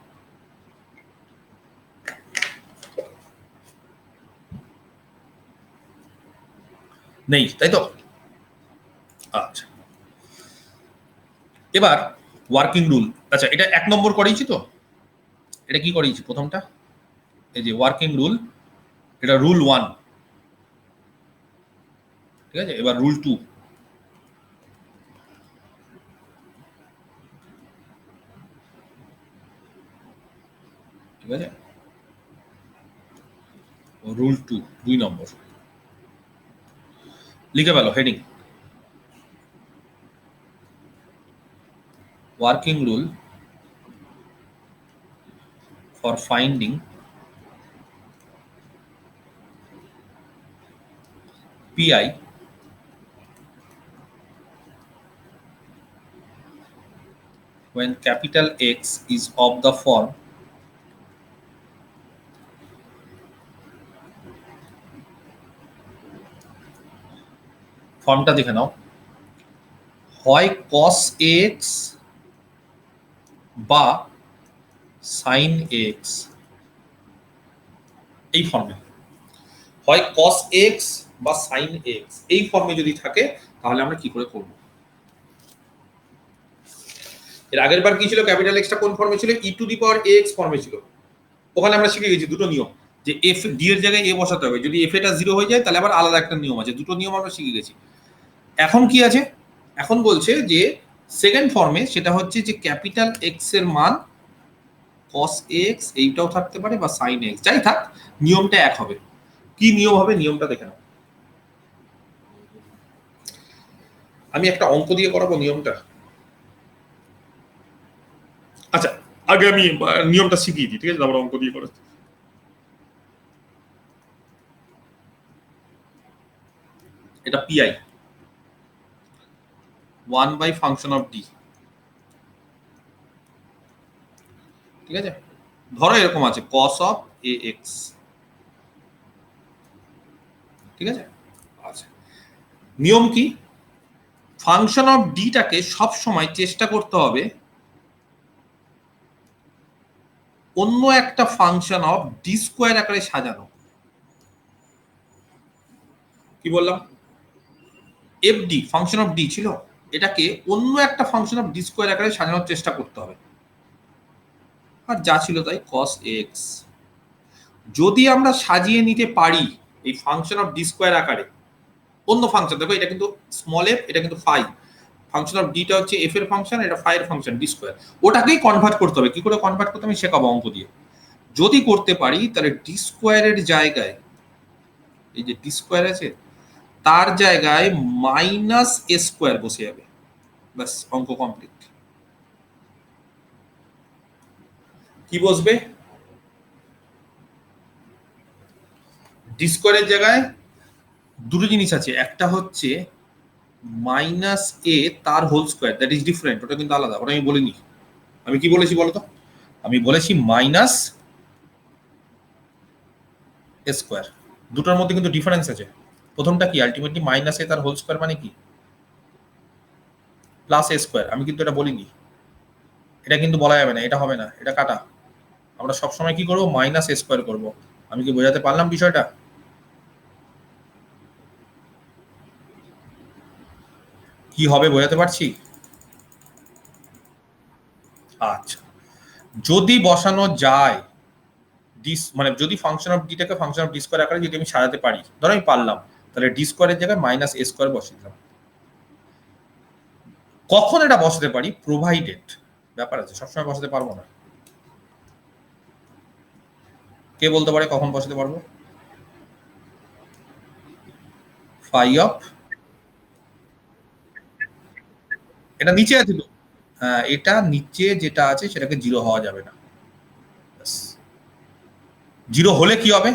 নেই তাই তো? আচ্ছা, এবার ওয়ার্কিং রুল। আচ্ছা, এটা 1 নম্বর করেছি তো, এটা কি করেছি প্রথমটা, এই যে ওয়ার্কিং রুল, এটা রুল 1, ঠিক আছে। এবার রুল 2, ঠিক আছে, রুল 2 2 নম্বর লিখে ফেলো heading, working rule for finding PI when capital X is of the form ফর্মটা দেখে নাও, হয় cos AX বা sin AX, এই ফর্মে হয় cos AX বা sin AX, এই ফর্মে যদি থাকে তাহলে আমরা কি করে করব। এর আগের বার কি ছিল, ক্যাপিটাল এক্সটা কোন ফর্মে ছিল, ই টু দি পাওয়ার AX ফর্মে ছিল। ওখানে আমরা শিখে গেছি দুটো নিয়ম, যে এফ ডি এর জায়গায় এ বসাতে হবে, যদি এফ এটা 0 হয়ে যায় তাহলে আবার আলাদা একটা নিয়ম আছে, দুটো নিয়ম আমরা শিখে গেছি। এখন কি আছে, এখন বলছে যে সেকেন্ড ফর্মে সেটা হচ্ছে যে ক্যাপিটাল এক্স এর মান cos x এইটাও থাকতে পারে বা sin x, যাই থাক নিয়মটা এক হবে। কি নিয়ম হবে নিয়মটা দেখে নাও। আমি একটা অঙ্ক দিয়ে করাবো নিয়মটা। আচ্ছা আগে আমি নিয়মটা শিখিয়ে দিই, ঠিক আছে, তারপর অঙ্ক দিয়ে করাচ্ছি। এটা PI 1 by function of D, ঠিক আছে। ধরো এরকম আছে cos অফ এ এক্স, ঠিক আছে। আচ্ছা নিয়ম কি, ফাংশন অফ ডিটাকে সব সময় চেষ্টা করতে হবে অন্য একটা ফাংশন অফ ডি স্কোয়ার আকারে সাজানো। কি বললাম, F D function of D ছিল, এটাকে অন্য একটা ফাংশন অফ ডি স্কোয়ার আকারে সাজানোর চেষ্টা করতে হবে। আর যা ছিল তাই cos x, যদি আমরা সাজিয়ে নিতে পারি এই ফাংশন অফ ডি স্কোয়ার আকারে অন্য ফাংশন, দেখো এটা কিন্তু স্মল এফ, এটা কিন্তু ফাই, ফাংশন অফ ডিটা হচ্ছে এফ এর ফাংশন, এটা ফাই এর ফাংশন ডি স্কোয়ার, ওটাকেই কনভার্ট করতে হবে। কি করে কনভার্ট করতে আমি শেখাবো অঙ্ক দিয়ে। যদি করতে পারি তাহলে ডি স্কোয়ারের জায়গায় এই যে ডি স্কোয়ার আছে তার জায়গায় মাইনাস এ স্কোয়ার বসে যাবে, ব্যাস অঙ্ক কমপ্লিট। কি বসবে, ডি স্কোয়ারের জায়গায় দুটো জিনিস আছে, একটা হচ্ছে মাইনাস এ তার whole square, that is different, ওটা কিন্তু আলাদা, ওটা আমি বলিনি। আমি কি বলেছি বলতো, আমি বলেছি মাইনাস এ স্কোয়ার, দুটোর মধ্যে কিন্তু ডিফারেন্স আছে। প্রথমটা কি, আলটিমেটলি মাইনাস এ তার হোল স্কোয়ার মানে কি প্লাস এ স্কোয়ার, আমি কিন্তু এটা বলিনি, এটা কিন্তু বলা যাবে না, এটা হবে না, এটা কাটা। আমরা সবসময় কি করবো, মাইনাস এ স্কোয়ার করবো। আমি কি বোঝাতে পারলাম বিষয়টা, কি হবে বোঝাতে পারছি। আচ্ছা যদি বসানো যায় ডি, মানে যদি ফাংশন অফ ডিটাকে ফাংশন অফ ডি স্কোয়ার আকারে যদি আমি সাজাতে পারি, ধরো আমি পারলাম, তাহলে ডি স্কোয়ারের জায়গায় মাইনাস এ স্কোয়ার বসিয়ে দিলাম। কখন এটা বসাতে পারি, প্রোভাইডেড, ব্যাপার আছে, সবসময় বসাতে পারবো না। কে বলতে পারে কখন বসাতে পারবো, ফাই অফ, এটা নিচে আছে তো, হ্যাঁ এটা নিচে যেটা আছে সেটাকে জিরো হওয়া যাবে না, জিরো হলে কি হবে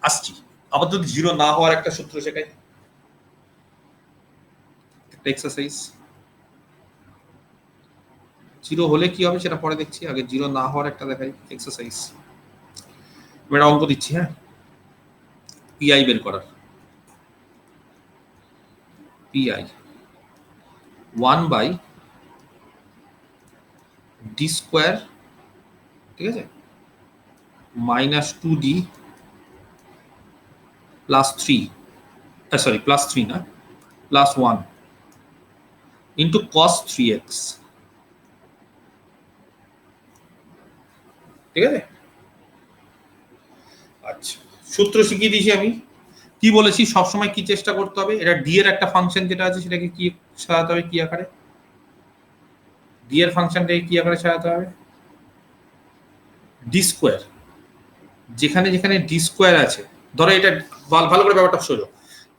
আসছি। আবার যদি জিরো না হওয়ার একটা সূত্র শেখাই, একটা এক্সারসাইজ, জিরো হলে কি হবে সেটা পরে দেখছি, আগে জিরো না হওয়ার একটা দেখাই এক্সারসাইজ। আমি অঙ্ক দিচ্ছি, হ্যাঁ, পিআই বের করার, পিআই 1 বাই ডি স্কোয়ার, ঠিক আছে, minus 2d plus 3, sorry plus 3 না, প্লাস 1 ইন্টু cos 3x, ঠিক আছে। আচ্ছা সূত্র শিখিয়ে দিয়েছি আমি, কি বলেছি সবসময় কি চেষ্টা করতে হবে, এটা ডি এর একটা ফাংশন যেটা আছে সেটাকে কি সাজাতে হবে, কি আকারে, ডি এর ফাংশনটাকে কি আকারে সাজাতে হবে, ডি স্কোয়ার, যেখানে যেখানে ডি স্কোয়ার আছে, ধরো এটা ভালো করে ব্যাপারটা সোজো,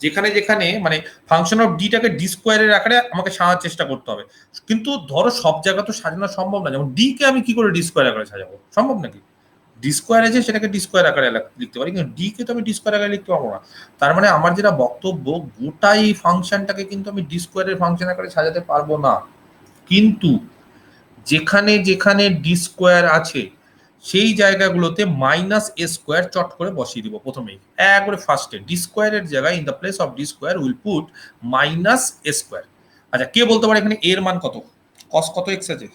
যেখানে যেখানে মানে ফাংশন অফ ডিটাকে ডি স্কোয়ারের আকারে আমাকে সাজার চেষ্টা করতে হবে। কিন্তু ধরো সব জায়গা তো সাজানো সম্ভব না, যেমন ডি কে আমি কি করে ডি স্কোয়ার আকারে সাজাবো, সম্ভব নাকি, ডি স্কোয়ার আছে সেটাকে ডি স্কোয়ার আকারে লিখতে পারি, কিন্তু ডি কে তো আমি ডি স্কোয়ার আকারে লিখতে পারবো না। তার মানে আমার যেটা বক্তব্য, গোটাই ফাংশনটাকে কিন্তু আমি ডি স্কোয়ারের ফাংশন আকারে সাজাতে পারবো না। কিন্তু যেখানে যেখানে ডি স্কোয়ার আছে সেই জায়গাগুলোতে মাইনাস এ স্কোয়ার চট করে বসিয়ে দিব প্রথমেই, একবারে ফার্স্টে ডি স্কোয়ারের জায়গায় in the place of d square will put minus a square. আচ্ছা কে বলতে পারে এখানে এর মান কত, কস কত এক্স আছে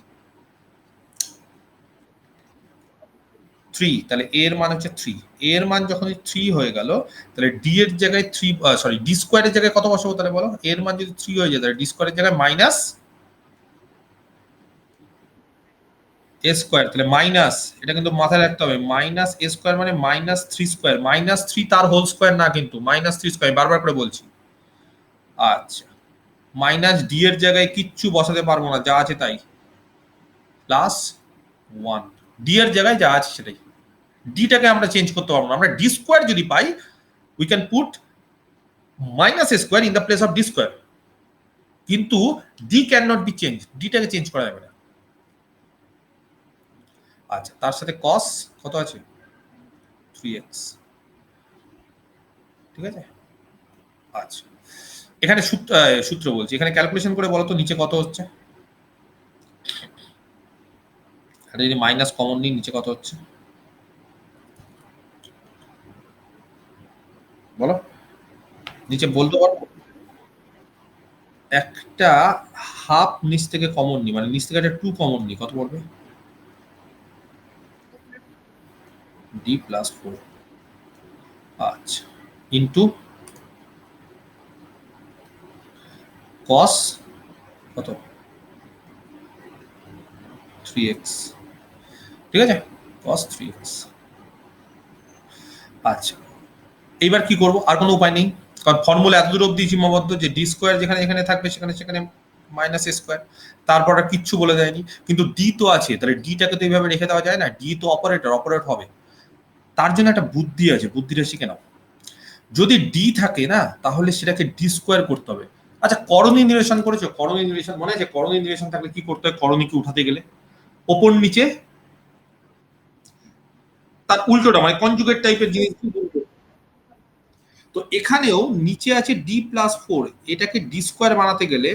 3, তাহলে এর মান হচ্ছে 3, এর মান যখন 3 হয়ে গেল তাহলে ডি এর জায়গায় 3, সরি ডি স্কোয়ারের জায়গায় কত বসাবো তাহলে বলো, এর মান যদি 3 হয়ে যায় তাহলে ডি স্কোয়ারের জায়গায় মাইনাস এ স্কোয়ার, তাহলে মাইনাস, এটা কিন্তু মাথায় রাখতে হবে, মাইনাস এ স্কোয়ার মানে minus three square, minus three তার হোল স্কোয়ার না, কিন্তু মাইনাস থ্রি স্কোয়ার, বারবার করে বলছি। আচ্ছা, মাইনাস ডি এর জায়গায় কিচ্ছু বসাতে পারবো না, যা আছে তাই, প্লাস ওয়ান, ডি এর জায়গায় যা আছে সেটাই, ডিটাকে আমরা চেঞ্জ করতে পারবো না। আমরা ডি স্কোয়ার যদি পাই, we can put minus a square in the place of d square, কিন্তু d can not be change, ডিটাকে চেঞ্জ করা যাবে না। আচ্ছা, তার সাথে কস কত আছে, 3x, ঠিক আছে। আচ্ছা, এখানে সূত্র বলছি, এখানে ক্যালকুলেশন করে বলো তো নিচে কত হচ্ছে, যদি মাইনাস কমন নিই নিচে কত হচ্ছে বলো, নিচে বলতে পারবো? একটা হাফ নিচ থেকে কমন নি, মানে নিচ থেকে একটা 2 কমন নি, কত পড়বে, ডি প্লাস 4, আচ্ছা, ইন্টু কস কত 3x, ঠিক আছে, কস 3x। আচ্ছা, এইবার কি করব, আর কোনো উপায় নেই, কারণ ফর্মুলা এত দূর অব্দি সীমাবদ্ধ যে ডি স্কোয়ার যেখানে যেখানে থাকবে সেখানে সেখানে মাইনাস এ স্কোয়ার, তারপর আর কিচ্ছু বলে দেয়নি, কিন্তু ডি তো আছে, তাহলে ডিটাকে তো এইভাবে রেখে দেওয়া যায় না, ডি তো অপারেটর, অপারেট হবে, তার জন্য একটা বুদ্ধি আছে, বুদ্ধিটা শিখে নাও। যদি ডি থাকে না, তাহলে সেটাকে ডি স্কোয়ার করতে হবে। আচ্ছা, করণী নিরসন করেছো, করণী নিরসন মনে আছে, করণী নিরসন থাকলে কি করতে হয়, করণীকে উঠাতে গেলে ওপর নিচে তার উল্টোটা, মানে কনজুগেট টাইপের জিনিস। তো এখানেও নিচে আছে ডি প্লাস ফোর, এটাকে ডি স্কোয়ার বানাতে গেলে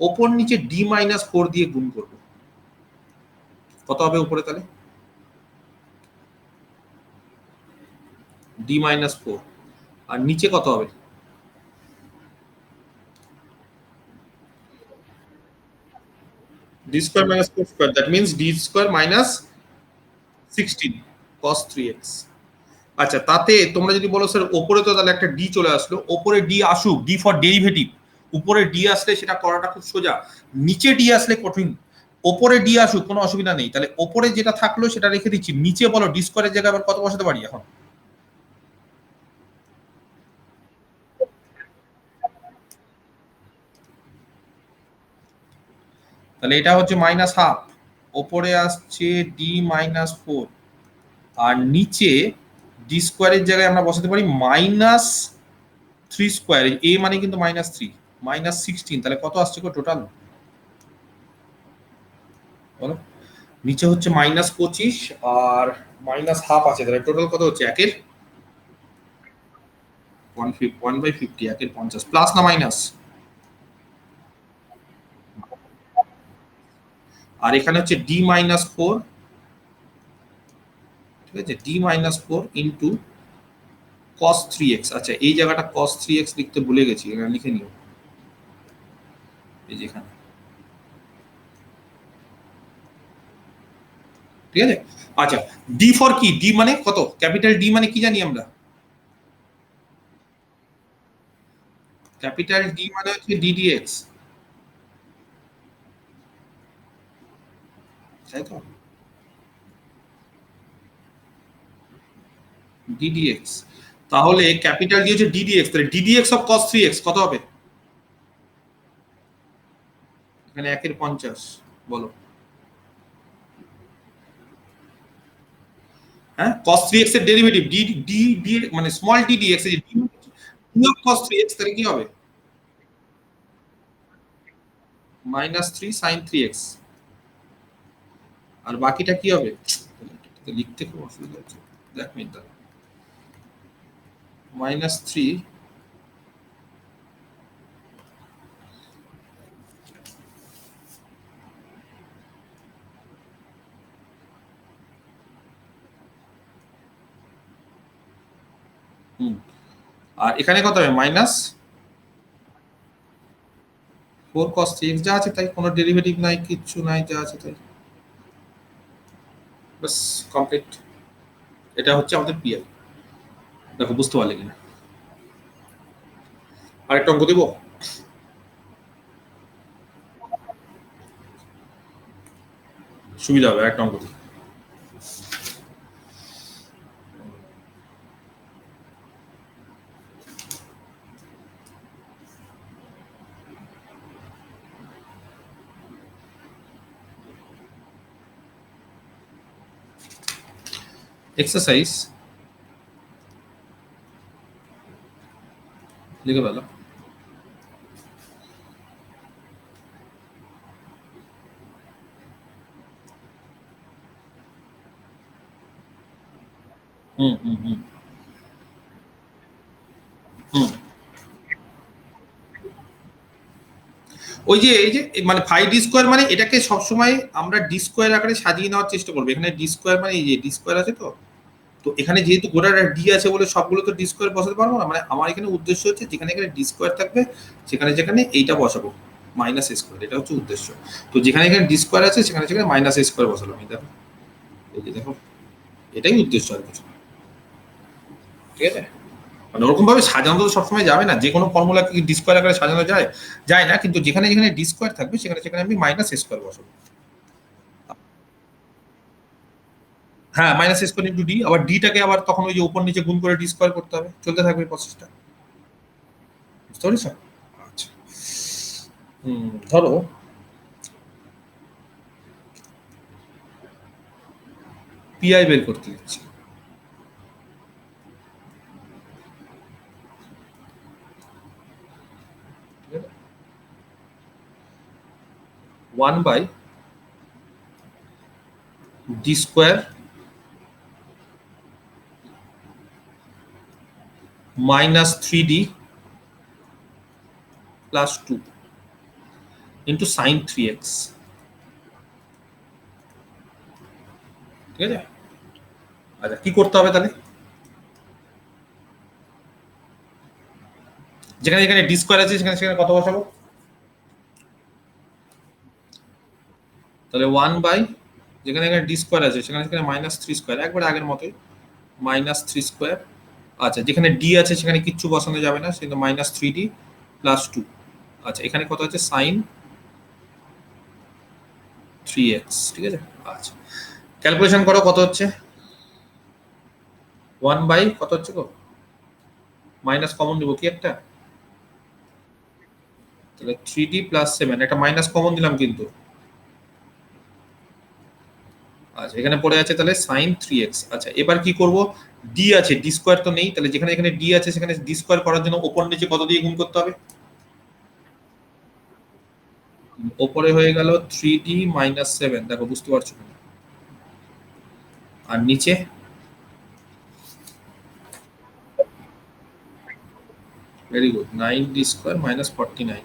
ওপর নিচে ডি মাইনাস ফোর দিয়ে গুণ করবো, কত হবে উপরে তাহলে, ডি মাইনাস ফোর, আর নিচে কত হবে, D square minus four square, that means D square minus 16 cos 3x। আচ্ছা, তাতে তোমরা যদি বলো স্যার ওপরে তো তাহলে একটা ডি চলে আসলো, ওপরে ডি আসুক, ডি ফর ডেরিভেটিভ, উপরে ডি আসলে সেটা করাটা খুব সোজা, নিচে ডি আসলে কঠিন, ওপরে ডি আসুক কোনো অসুবিধা নেই, তাহলে ওপরে যেটা থাকলো সেটা রেখে দিচ্ছি, নিচে বলো ডি স্কোয়ারের জায়গায় আবার কত বসাতে পারি এখন, তাহলে এটা হচ্ছে মাইনাস হাফ, ওপরে আসছে ডি মাইনাস ফোর, আর নিচে ডি স্কোয়ারের জায়গায় আমরা বসাতে পারি মাইনাস থ্রি স্কোয়ার, এ মানে কিন্তু মাইনাস থ্রি, মাইনাস 16, তাহলে কত আসছে গো টোটাল বলো, নিচে হচ্ছে মাইনাস 25 আর মাইনাস হাফ আছে, তাহলে টোটাল কত হচ্ছে, একের 1/50, একের 50, প্লাস না মাইনাস, আর এখানে হচ্ছে ডি মাইনাস ফোর, ঠিক আছে, D minus four into cos three x. আচ্ছা, এই জায়গাটা কস থ্রি এক্স লিখতে ভুলে গেছি, এখানে লিখে নিও, এই যেখানে, ঠিক আছে। আচ্ছা, ডি ফর কি, ডি মানে কত, ক্যাপিটাল ডি মানে কি জানি আমরা, ক্যাপিটাল ডি মানে হচ্ছে ডিডিএক্স, তাই তো, ডিডিএক্স, তাহলে ক্যাপিটাল ডি হচ্ছে ডিডিএক্স, তাহলে ddx of cos three x কত হবে, এখানে একের 50, বলো, হ্যাঁ, cos 3x এর ডেরিভেটিভ ডি ডি ডি মানে স্মল ডি ডি এক্স এর ডি অফ cos 3x, তাহলে কি হবে, মাইনাস 3 sin 3x, আর বাকিটা কি হবে, লিখতে খুব অসুবিধা হচ্ছে, দেখ মিনিট দাঁড়া, মাইনাস 3, আর এখানে কত হবে, মাইনাস 4 cos 3x, যা আছে তাই, কোনো ডেরিভেটিভ নাই, কিচ্ছু নাই, যা আছে তাই, বাস কমপ্লিট। এটা হচ্ছে আমাদের পিএল, দেখো বুঝতে পারলে কিনা, আরেকটা অঙ্ক দেবো, সুবিধা হবে, 1 অঙ্ক থেকে। এক্সারসাইজ লিখে ফেলো। হুম হুম হুম হুম ওই যে এই যে মানে 5d স্কোয়ার মানে এটাকে সবসময় আমরা ডি স্কোয়ার আকারে সাজিয়ে নেওয়ার চেষ্টা করবো। এখানে ডি স্কোয়ার মানে এই যে ডি স্কোয়ার আছে, তো তো এখানে যেহেতু গোটাটা ডি আছে বলে সবগুলো তো ডি স্কোয়ার বসাতে পারবো না। মানে আমার এখানে উদ্দেশ্য হচ্ছে যেখানে এখানে ডি স্কোয়ার থাকবে সেখানে যেখানে এইটা বসাবো মাইনাস এ স্কোয়ার, এটা হচ্ছে উদ্দেশ্য। তো যেখানে এখানে ডি স্কোয়ার আছে সেখানে সেখানে মাইনাস এ স্কোয়ার বসালাম। এই দেখো, এই যে দেখো, এটাই উদ্দেশ্য আর কিছু। ঠিক আছে, মানে ওরকম ভাবে সাজানো তো সবসময় যাবে না, যে কোনো ফর্মুলা কি ডি স্কোয়ার আকারে সাজানো যায়? যায় না, কিন্তু যেখানে যেখানে ডি স্কোয়ার থাকবে সেখানে সেখানে আমি মাইনাস এ স্কোয়ার বসাবো। হ্যাঁ, minus a square into D, আবার ডিটাকে আবার তখন ওই যে উপর নিচে গুণ করে ডি স্কোয়ার করতে হবে, চলতে থাকবে প্রসেসটা। বুঝতে পেরেছো? আচ্ছা, ধরো পিআই বের করতে দিচ্ছি। ঠিক আছে, 1 by D square minus 3d plus 2 into sine 3x। ঠিক আছে, আচ্ছা কি করতে হবে তাহলে? যেখানে যেখানে ডি স্কোয়ার আছে সেখানে সেখানে কত বসাবো? তাহলে 1 বাই, যেখানে এখানে ডি স্কোয়ার আছে সেখানে সেখানে মাইনাস 3 স্কোয়ার, একবারে আগের মতোই, মাইনাস 3 স্কোয়ার। আচ্ছা, যেখানে ডি আছে সেখানে কিচ্ছু বসানো যাবে না, সেটা মাইনাস 3d প্লাস 2। আচ্ছা, এখানে কত হচ্ছে? Sign 3x। ঠিক আছে, আচ্ছা ক্যালকুলেশন করো কত হচ্ছে। 1 বাই কত হচ্ছে গো? মাইনাস কমন দিব কি একটা, তাহলে 3d প্লাস 7, একটা মাইনাস কমন দিলাম কিন্তু। আচ্ছা, এখানে পড়ে আছে তাহলে সাইন 3x। আচ্ছা, এবার কি করব? ডি আছে, ডি স্কোয়ার তো নেই, তাহলে যেখানে এখানে ডি আছে সেখানে ডি স্কোয়ার করার জন্য ওপর নিচে কত দিয়ে গুণ করতে হবে? ওপরে হয়ে গেল 3d মাইনাস 7, দেখো বুঝতে পারছো না? আর নিচে very good, 9d square minus 49।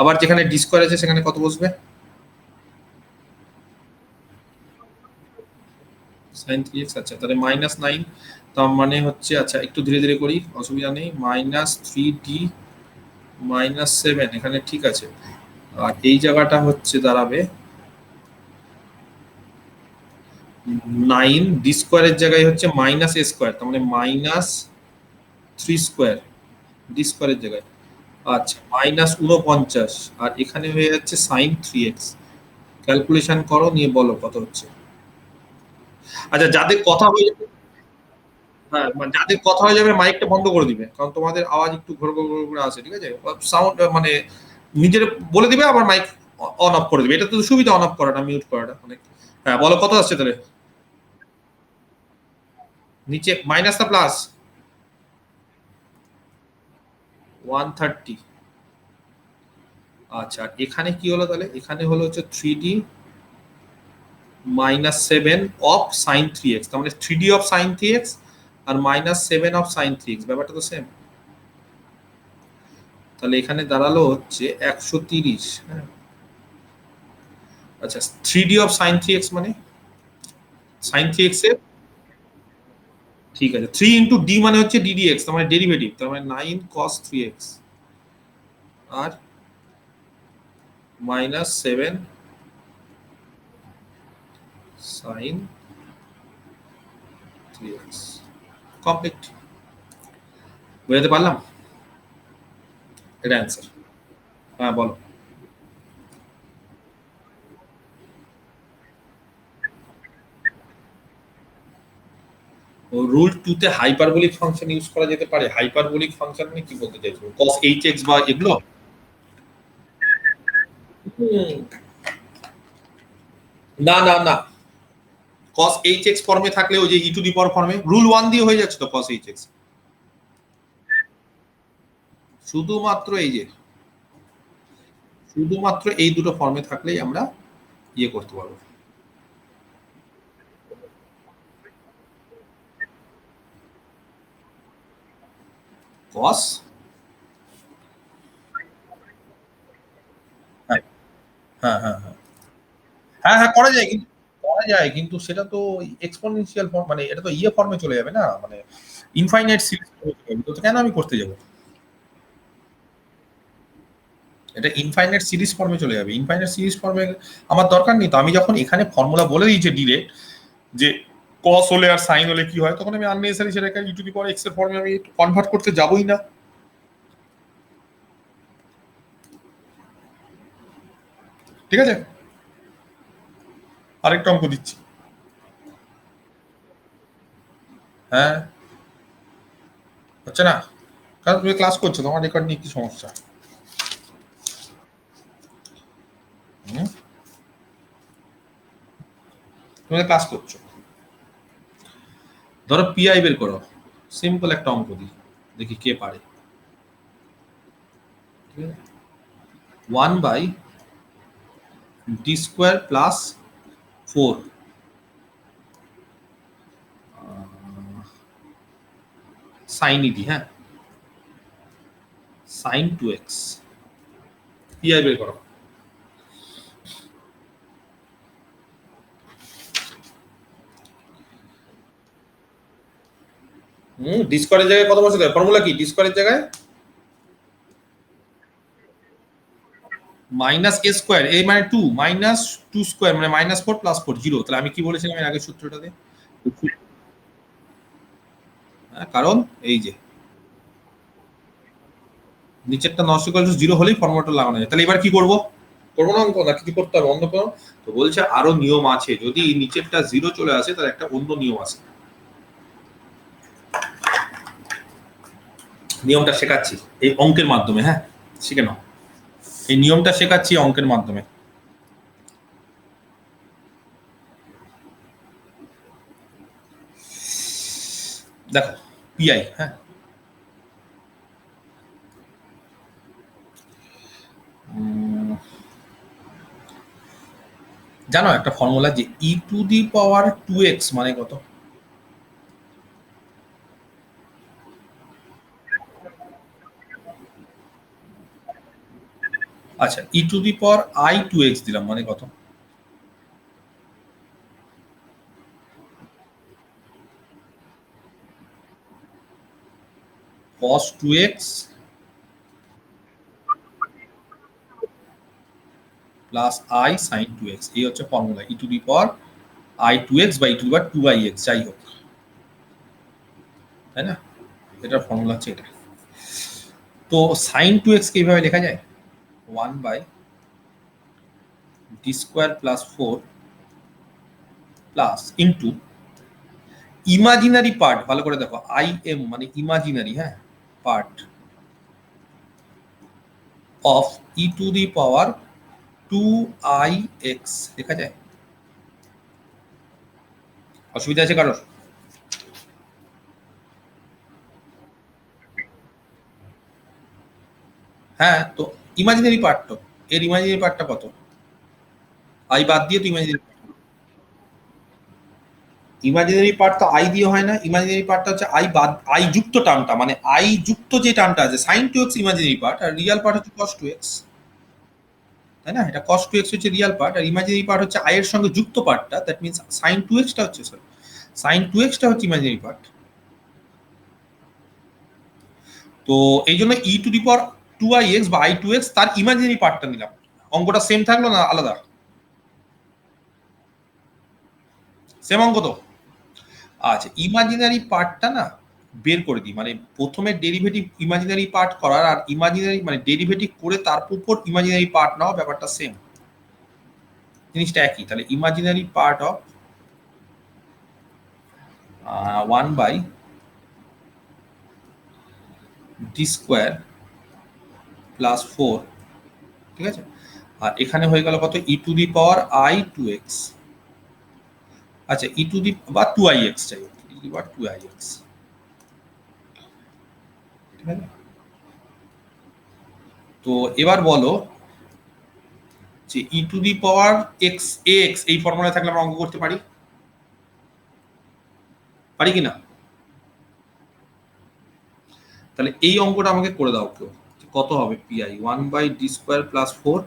আবার যেখানে ডি স্কোয়ার আছে সেখানে কত বসবে? Sign 3x। আচ্ছা, তাহলে মাইনাস 9, তার মানে হচ্ছে, আচ্ছা একটু ধীরে ধীরে করি, অসুবিধা নেই, মাইনাস 3d মাইনাস 7 এখানে ঠিক আছে। আর এই জায়গাটা হচ্ছে দাঁড়াবে 9, ডি স্কোয়ারের জায়গায় হচ্ছে মাইনাস এ স্কোয়ার, তার মানে মাইনাস 3 স্কোয়ার ডি স্কোয়ারের জায়গায়। আচ্ছা, মাইনাস 49, আর এখানে হয়ে যাচ্ছে সাইন 3x। ক্যালকুলেশন করো, নিয়ে বলো কত হচ্ছে। আচ্ছা, যাদের কথা হয়ে যাবে, হ্যাঁ মানে যাদের কথা হয়ে যাবে মাইকটা বন্ধ করে দিবে, কারণ তোমাদের আওয়াজ একটু ঘোর ঘোর ঘোর করে আসে। ঠিক আছে, সাউন্ড মানে নিজের বলে দিবে, আবার মাইক অন অফ করে দিবে। এটা তো সুবিধা অন অফ করাটা, মিউট করাটা অনেক। হ্যাঁ বলো কত আসছে তাহলে। নিচে মাইনাস না প্লাস? 130। আচ্ছা, এখানে কি হলো তাহলে? এখানে হলো হচ্ছে 3d minus 7 of sine 3x, তার মানে 3d অফ সাইন 3x আর মাইনাস 7 অফ সাইন 3x, ব্যাপারটা তো সেম। তাহলে এখানে দাঁড়ালো হচ্ছে 130। হ্যাঁ, আচ্ছা 3d অফ সাইন 3x মানে সাইন 3x এর, ঠিক আছে, 3 ইন্টু ডি মানে হচ্ছে ddx, তার মানে ডেরিভেটিভ, তার মানে 9 cos 3x আর মাইনাস 7 সাইন 3x। কমপ্লিট। বোঝাতে পারলাম? এটা অ্যান্সার। হ্যাঁ বলো। রুল 2 তে হাইপারবোলিক ফাংশন ইউজ করা যেতে পারে। হাইপারবোলিক ফাংশন মানে কি বলতে চাইছো? cos hx বা এগুলো? না না না, cos hx ফর্মে থাকলে ওই যে e টু দি পাওয়ার ফর্মে রুল 1 দিয়ে হয়ে যাচ্ছে তো cos hx। শুধুমাত্র এই যে শুধুমাত্র এই দুটো ফর্মে থাকলেই আমরা ইয়ে করতে পারবো। cos হ্যাঁ হ্যাঁ হ্যাঁ হ্যাঁ হ্যাঁ হ্যাঁ করা যায়, কিন্তু করা যায়, কিন্তু সেটা তো এক্সপোনেনশিয়াল ফর্ম, মানে এটা তো ইয়ে ফর্মে চলে যাবে না, মানে ইনফাইনাইট সিরিজ ফর্মে চলে যাবে, তো কেন আমি করতে যাব? এটা ইনফাইনাইট সিরিজ ফর্মে চলে যাবে। ইনফাইনাইট সিরিজ ফর্মে আমার দরকার নেই তো। আমি যখন এখানে ফর্মুলা বলে দিয়েছি ডিরেক্ট যে cos হলে আর sin হলে কি হয়, তখন আমি আননেসেসারি সেটাকে e two the power x এর ফর্মে আমি কনভার্ট করতে যাবই না। ঠিক আছে, আরেকটা অঙ্ক দিচ্ছি। হ্যাঁ, হচ্ছে না, কারণ তুমি ক্লাস করছো, তোমার রেকর্ড নিয়ে কি সমস্যা? তুমি ক্লাস করছো, ধরো পিআই বের করো, সিম্পল একটা অঙ্ক দিই, দেখি কে পারে। 1 by D square plus 4 sine ইডি, হ্যাঁ, সাইন 2x, পিআই বের করো। ডি স্কোয়ারের জায়গায় কত বসাতে হবে? ফর্মুলা কি ডি স্কোয়ারের জায়গায়? মাইনাস এ স্কোয়ার, এ মানে 2 মাইনাস 2 স্কোয়ার মানে -4 প্লাস 4 0। তাহলে আমি কি বলেছিলাম এর আগের সূত্রটাতে? কারণ এই যে নিচেরটা নট ইকুয়াল টু 0 হলেই ফর্মুলাটা লাগানো যায়। তাহলে এবার কি করব? করবো না অঙ্ক, না কিছু করতে হবে অন্য কোনো? তো বলছে আরো নিয়ম আছে, যদি নিচেরটা 0 চলে আসে তাহলে একটা অন্য নিয়ম আছে। নিয়মটা শেখাচ্ছি এই অঙ্কের মাধ্যমে, হ্যাঁ শিখে নাও। এই নিয়মটা শেখাচ্ছি অঙ্কের মাধ্যমে। দেখো পিআই, হ্যাঁ, জানো একটা ফর্মুলা যে e to the power 2x মানে কত? আচ্ছা, e to the power I 2x দিলাম মানে কত? cos 2x plus i sine 2x, এই হচ্ছে formula E to the power I 2x বা ই টু দি পাওয়ার 2ix যাই হোক, তাই না? এটার ফর্মুলা হচ্ছে এটা। তো সাইন 2x কে এইভাবে লেখা যায় 1 by D square plus 4 plus into imaginary part, ভালো করে দেখো আই এম মানে ইমাজিনারি, হ্যাঁ, part of e to the power 2ix লেখা যায়। অসুবিধা আছে কারোর? হ্যাঁ, তো ইমাজিনারি পার্ট তো, এর ইমাজিনারি পার্টটা কত? আই বাদ দিয়ে তো ইমাজিনারি পার্ট তো আই দিয়ে হয় না। ইমাজিনারি পার্টটা হচ্ছে আই বাদ, আই যুক্ত টার্মটা, মানে আই যুক্ত যে টার্মটা আছে সাইন 2x ইমাজিনারি পার্ট, আর রিয়াল পার্ট হচ্ছে cos 2x, তাই না? এটা cos 2x হচ্ছে রিয়াল পার্ট, আর ইমাজিনারি পার্ট হচ্ছে আই এর সঙ্গে যুক্ত পার্টটা, দ্যাট মিন্স সাইন 2x টা হচ্ছে, সরি সাইন 2x টা হচ্ছে ইমাজিনারি পার্ট। তো এই জন্য ই টু দি পাওয়ার 2ix বা i2x তার ইমাজিনারি পার্টটা নিলাম। অঙ্কটা সেম থাকলো না আলাদা? সেম অঙ্ক তো। আচ্ছা, ইমাজিনারি পার্টটা না বের করে দিই, মানে প্রথমে ডেরিভেটিভ ইমাজিনারি পার্ট করার আর ইমাজিনারি মানে ডেরিভেটিভ করে তার উপর ইমাজিনারি পার্ট নাও, ব্যাপারটা সেম, জিনিসটা একই। তাহলে imaginary part of 1 by D square plus 4, ঠিক আছে? আর এখানে হয়ে গেল কত, e to the power i two x. আচ্ছা, ই টু দি বা টু আই এক্স, চাই e to the power two i x, ঠিক আছে? তো এবার বলো যে e to the power x x এই ফর্মুলা থাকলে আমরা অঙ্ক করতে পারি, পারি কিনা? তাহলে এই অঙ্কটা আমাকে করে দাও কেউ, কত হবে pi 1 by D square plus 4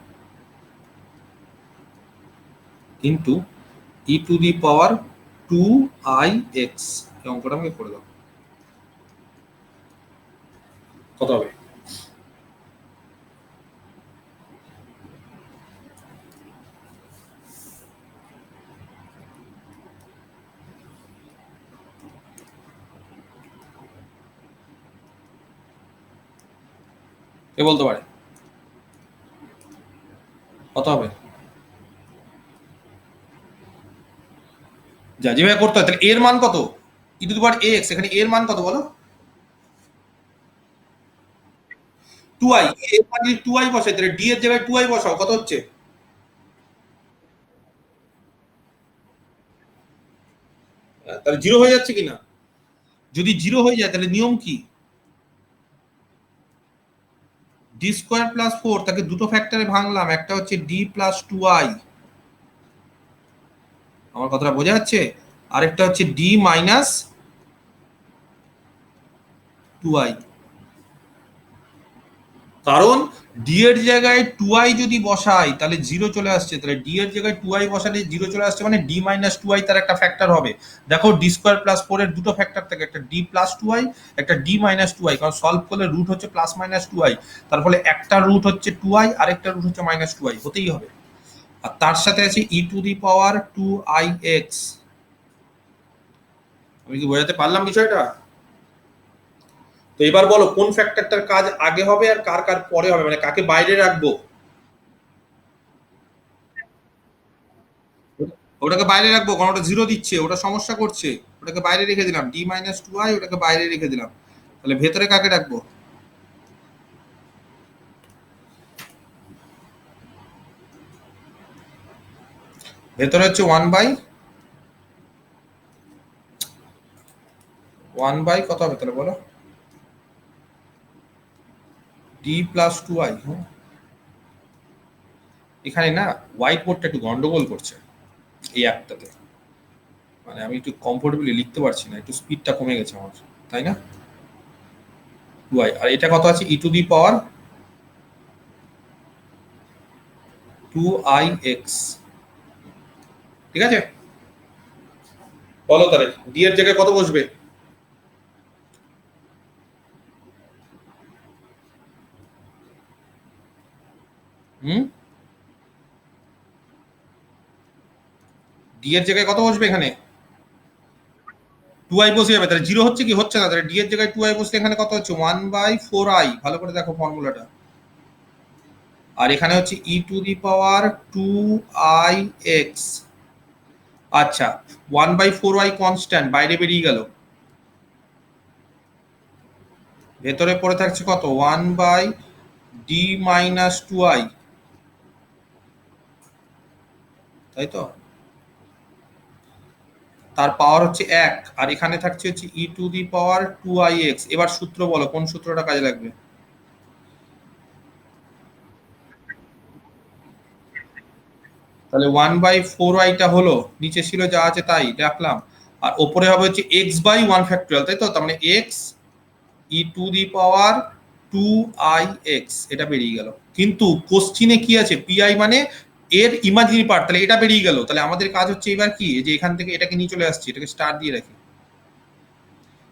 into e to the power 2 i x. এই অঙ্কটা আমাকে করে দাও, কত হবে? কে বলতে পারে কত হবে? যা যেভাবে করতে হয়, তাহলে এর মান কত? E to the power x, এখানে এর মান কত বলো? 2i, এর মান যদি 2i বসাই তাহলে ডি এর জায়গায় 2i বসাও, কত হচ্ছে? তাহলে জিরো হয়ে যাচ্ছে কিনা? যদি জিরো হয়ে যায় তাহলে নিয়ম কি? ডি স্কোয়ার প্লাস 4 তাকে দুটো ফ্যাক্টরে ভাঙলাম, একটা হচ্ছে ডি প্লাস 2i, আমার কথাটা বোঝা যাচ্ছে? আরেকটা হচ্ছে ডি মাইনাস 2i। কারণ ডি এর জায়গায় 2i যদি বসাই তাহলে জিরো চলে আসছে, তাহলে ডি এর জায়গায় 2i বসালে জিরো চলে আসছে, মানে ডি মাইনাস 2i তার একটা ফ্যাক্টর হবে। দেখো ডি স্কোয়ার প্লাস 4 এর দুটো ফ্যাক্টর থাকে, একটা ডি প্লাস 2i, একটা ডি মাইনাস 2i, কারণ সলভ করলে রুট হচ্ছে প্লাস মাইনাস 2i, তার ফলে একটা রুট হচ্ছে 2i আর একটা রুট হচ্ছে মাইনাস 2i, হতেই হবে। আর তার সাথে আছে ই টু দি পাওয়ার 2ix। আমি কি বোঝাতে পারলাম বিষয়টা? তো এবার বলো কোন ফ্যাক্টরটার কাজ আগে হবে আর কার কার পরে হবে, মানে কাকে বাইরে রাখবো? ওটাকে বাইরে রাখবো কারণ ওটা জিরো দিচ্ছে, ওটা সমস্যা করছে, ওটাকে বাইরে রেখে দিলাম, ডি মাইনাস 2i ওটাকে বাইরে রেখে দিলাম। তাহলে ভেতরে কাকে রাখবো? ভেতরে হচ্ছে 1 বাই কত হবে তাহলে বলো? D plus 2i। হ্যাঁ, এখানে না হোয়াইট বোর্ডটা একটু গন্ডগোল করছে এই একটাতে, মানে আমি একটু কমফোর্টেবলি লিখতে পারছি না, একটু স্পিডটা কমে গেছে আমার, তাই না? 2i, আর এটা কত আছে, ই টু দি পাওয়ার 2ix, ঠিক আছে? বলো তাহলে ডি এর জায়গায় কত বসবে? হুম, ডি এর জায়গায় কত বসবে এখানে? 2i বসে যাবে, তাহলে জিরো হচ্ছে কি হচ্ছে না, তাহলে ডি এর জায়গায় 2i বসলে এখানে কত হচ্ছে 1/4i, ভালো করে দেখো ফর্মুলাটা। আর এখানে হচ্ছে e to the power 2ix। আচ্ছা, 1/4i কনস্ট্যান্ট বাইরে বেরিয়ে গেল, ভেতরে পড়ে থাকছে কত 1/d-2i, তাই তো? তার পাওয়ার হচ্ছে 1, আর এখানে থাকছে হচ্ছে e to the power 2ix। এবার সূত্র বলো কোন সূত্রটা কাজে লাগবে? তাহলে 1/4iটা হলো, নিচে ছিল যা আছে তাই রাখলাম, আর ওপরে হবে হচ্ছে x/1 ফ্যাক্টোরিয়াল, তাই তো? তার মানে x E to the power 2ix, এটা বেরিয়ে গেল। কিন্তু কোশ্চিনে কি আছে, পিআই মানে এর ইমাজিনারি পার্ট, তাহলে এটা বেরিয়ে গেল। তাহলে আমাদের কাজ হচ্ছে এবার কি, যে এখান থেকে এটাকে নিয়ে চলে আসছি, এটাকে স্টার দিয়ে রাখি,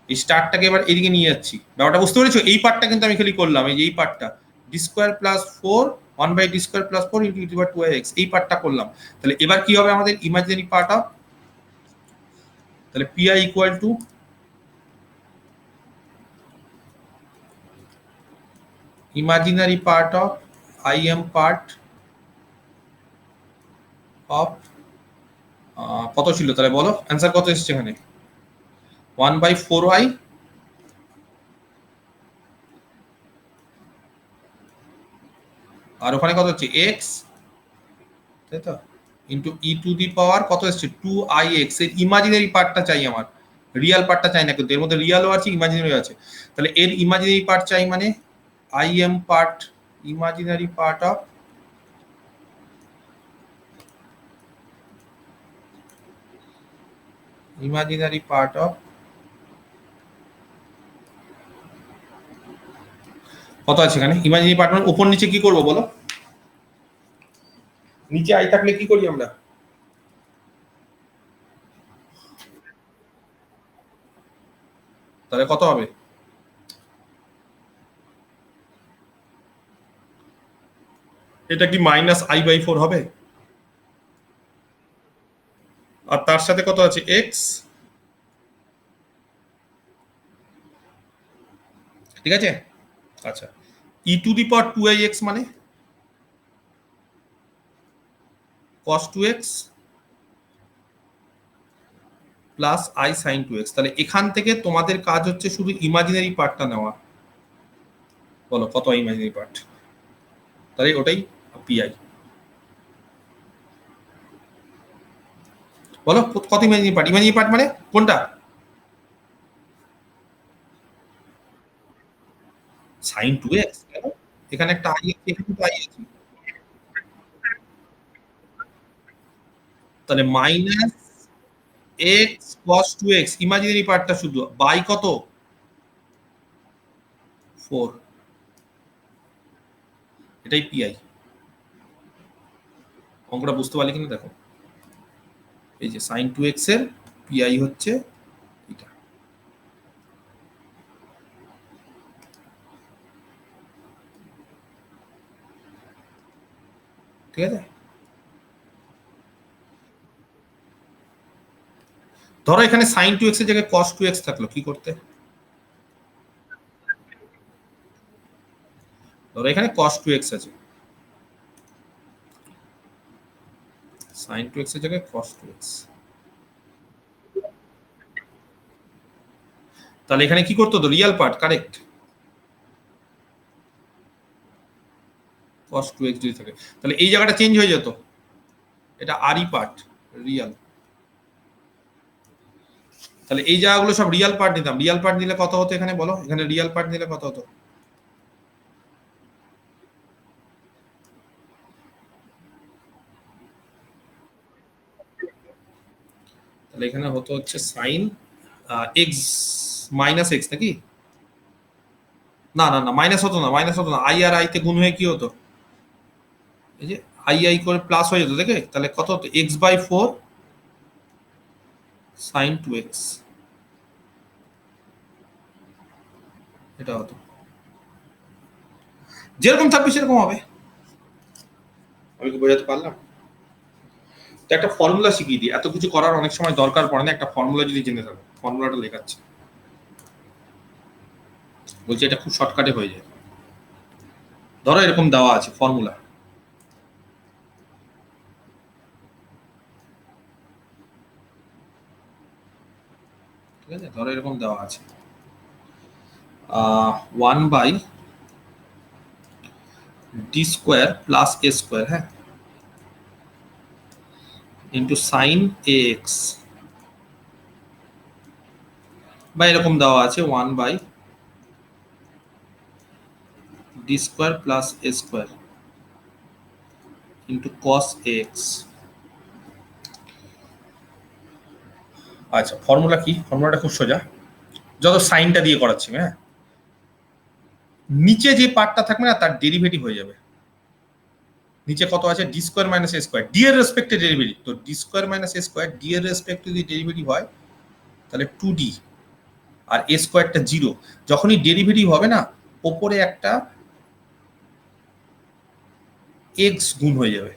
এই স্টারটাকে এবার এদিকে নিয়ে যাচ্ছি। ব্যাপারটা বুঝতে পেরেছো? এই পার্টটা কিন্তু আমি খালি করলাম, এই যে এই পার্টটা, D square plus 4 1/d square plus 4 into e to the power 2ix, এই পার্টটা করলাম। তাহলে এবার কি হবে আমাদের ইমাজিনারি পার্ট অফ, তাহলে PI equal to imaginary part of I am part of, কত ছিল তাহলে বলো, অ্যান্সার কত এসছে এখানে? 1/4y আর ওখানে কত হচ্ছে x, তাই তো, ইন্টু ই টু দি পাওয়ার কত এসছে 2ix। এর ইমাজিনারি পার্টটা চাই আমার, রিয়াল পার্টটা চাই না, কিন্তু এর মধ্যে রিয়ালও আছে ইমাজিনারিও আছে। তাহলে এর ইমাজিনারি পার্ট চাই, মানে im part, imaginary part of imaginary part of কত আছে এখানে ইমাজিনারি পার্ট, মানে উপর নিচে কি করব বলো, নিচে আই থাকলে কি করি আমরা, তাহলে কত হবে, এটা কি -i/4 হবে, আর তার সাথে কত আছে x, ঠিক আছে। আচ্ছা, e to the power 2ix মানে cos 2x plus i sin 2x। তাহলে এখান থেকে তোমাদের কাজ হচ্ছে শুধু ইমাজিনারি পার্টটা নেওয়া, বলো কত ইমাজিনারি পার্ট, তাহলে ওটাই পিআই, বলো কত ইমাজিনারি পার্ট, ইমাজিনারি পার্ট মানে কোনটা, sin 2x, এখানে একটা i আছে, এখানে তো i আছে, তাহলে minus x cos 2x imaginary পার্টটা শুধু বাই কত 4, এটাই পিআই। অঙ্কটা বুঝতে পারলে কিনা দেখো, এই যে sin 2x এর পিআই হচ্ছে এটা, ঠিক আছে। ধরো এখানে sin 2x এর জায়গায় cos 2x থাকলো, কি করতে, ধরো এখানে cos 2x আছে, sin 2x এর জায়গায় cos 2x, তাহলে এখানে কি করতে হতো, Real part, correct, cos 2x যদি থাকে তাহলে এই জায়গাটা চেঞ্জ হয়ে যেত, এটা আরই পার্ট রিয়াল, তাহলে এই জায়গাগুলো সব রিয়াল পার্ট নিতাম, রিয়াল পার্ট নিলে কত হতো এখানে বলো, এখানে রিয়াল পার্ট নিলে কত হতো, তাহলে এখানে হতো হচ্ছে সাইন এক্স মাইনাস এক্স নাকি, না না না মাইনাস হতো না, মাইনাস হতো না, আই আর আই তে গুণ হয়ে কি হতো, এই যে আই আই করে প্লাস হয়ে যেত, দেখে তাহলে কত হতো x/4 sin 2x, এটা হতো, যেরকম থাকবে সেরকম হবে। আমি কি বোঝাতে পারলাম, তো একটা ফর্মুলা শিখিয়ে দিই, এত কিছু করার অনেক সময় দরকার পড়ে না, একটা ফর্মুলা যদি জেনে থাকো, ফর্মুলাটা লেখাচ্ছে, বলছি এটা খুব শর্টকাটে হয়ে যায়। ধরো এরকম দেওয়া আছে ফর্মুলা, ঠিক আছে, ধরো এরকম দেওয়া আছে 1/d² প্লাস a², হ্যাঁ, ইন্টু সাইন ax, বা এরকম দেওয়া আছে 1/d² plus a² into cos ax। আচ্ছা, ফর্মুলা কি, ফর্মুলাটা খুব সোজা, যত সাইনটা দিয়ে করাচ্ছি, হ্যাঁ, নিচে যে পার্টটা থাকবে না তার ডেরিভেটিভ হয়ে যাবে, নিচে কত আছে d² মাইনাস a², ডি এর রেসপেক্টে ডেরিভেটিভ, তো d² মাইনাস a², ডি এর রেসপেক্টে যদি ডেরিভেটিভ হয় তাহলে 2d, আর a²টা 0, যখনই ডেরিভেটিভ হবে না ওপরে একটা x গুণ হয়ে যাবে,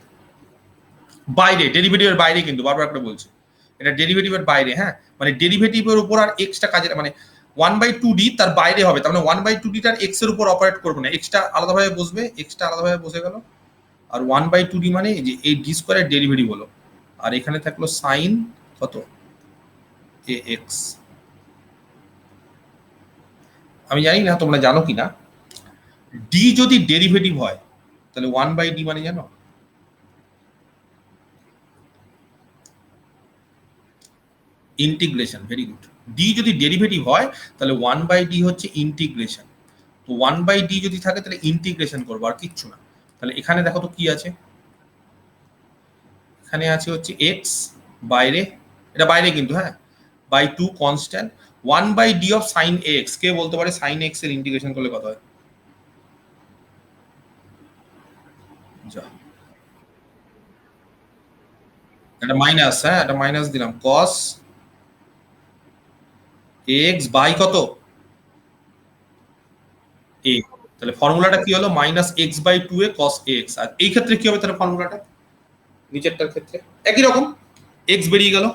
বাইরে ডেরিভেটিভের বাইরে, কিন্তু বারবার করে বলছি এটা ডেরিভেটিভের বাইরে, হ্যাঁ, মানে ডেরিভেটিভের উপর আর এক্সটা কাজে, মানে 1/2d তার বাইরে হবে, তার মানে 1/2d টার এক্স এর উপর অপারেট করবে না, এক্সটা আলাদাভাবে বসবে, এক্সটা আলাদাভাবে বসে গেল, আর 1/2d মানে যে এই d² এর ডেরিভেটিভ হলো, আর এখানে থাকলো সাইন কত ax, আমি জানি না তোমরা জানো কিনা, ডি যদি ডেরিভেটিভ হয় তাহলে 1/d মানে জানো? ইন্টিগ্রেশন। Very good. ডি যদি ডেরিভেটিভ হয় তাহলে 1/d হচ্ছে ইন্টিগ্রেশন। তো 1/d যদি থাকে তাহলে ইন্টিগ্রেশন করবো, আর কিচ্ছু না। তাহলে এখানে দেখো তো কি আছে, এখানে আছে হচ্ছে এক্স বাইরে, এটা বাইরে কিন্তু, হ্যাঁ, by 2 constant 1/d of sine x. কে বলতে পারে সাইন এক্স এর ইন্টিগ্রেশন করলে কত হয়? যা, এটা মাইনাস, হ্যাঁ এটা মাইনাস দিলাম, কস এক্স বাই কত, এ। তাহলে ফর্মুলাটা কি হলো, minus x by 2 a cos x. আর এই ক্ষেত্রে কি হবে তাহলে ফর্মুলাটা, নিচেরটার ক্ষেত্রে একই রকম, এক্স বেরিয়ে গেল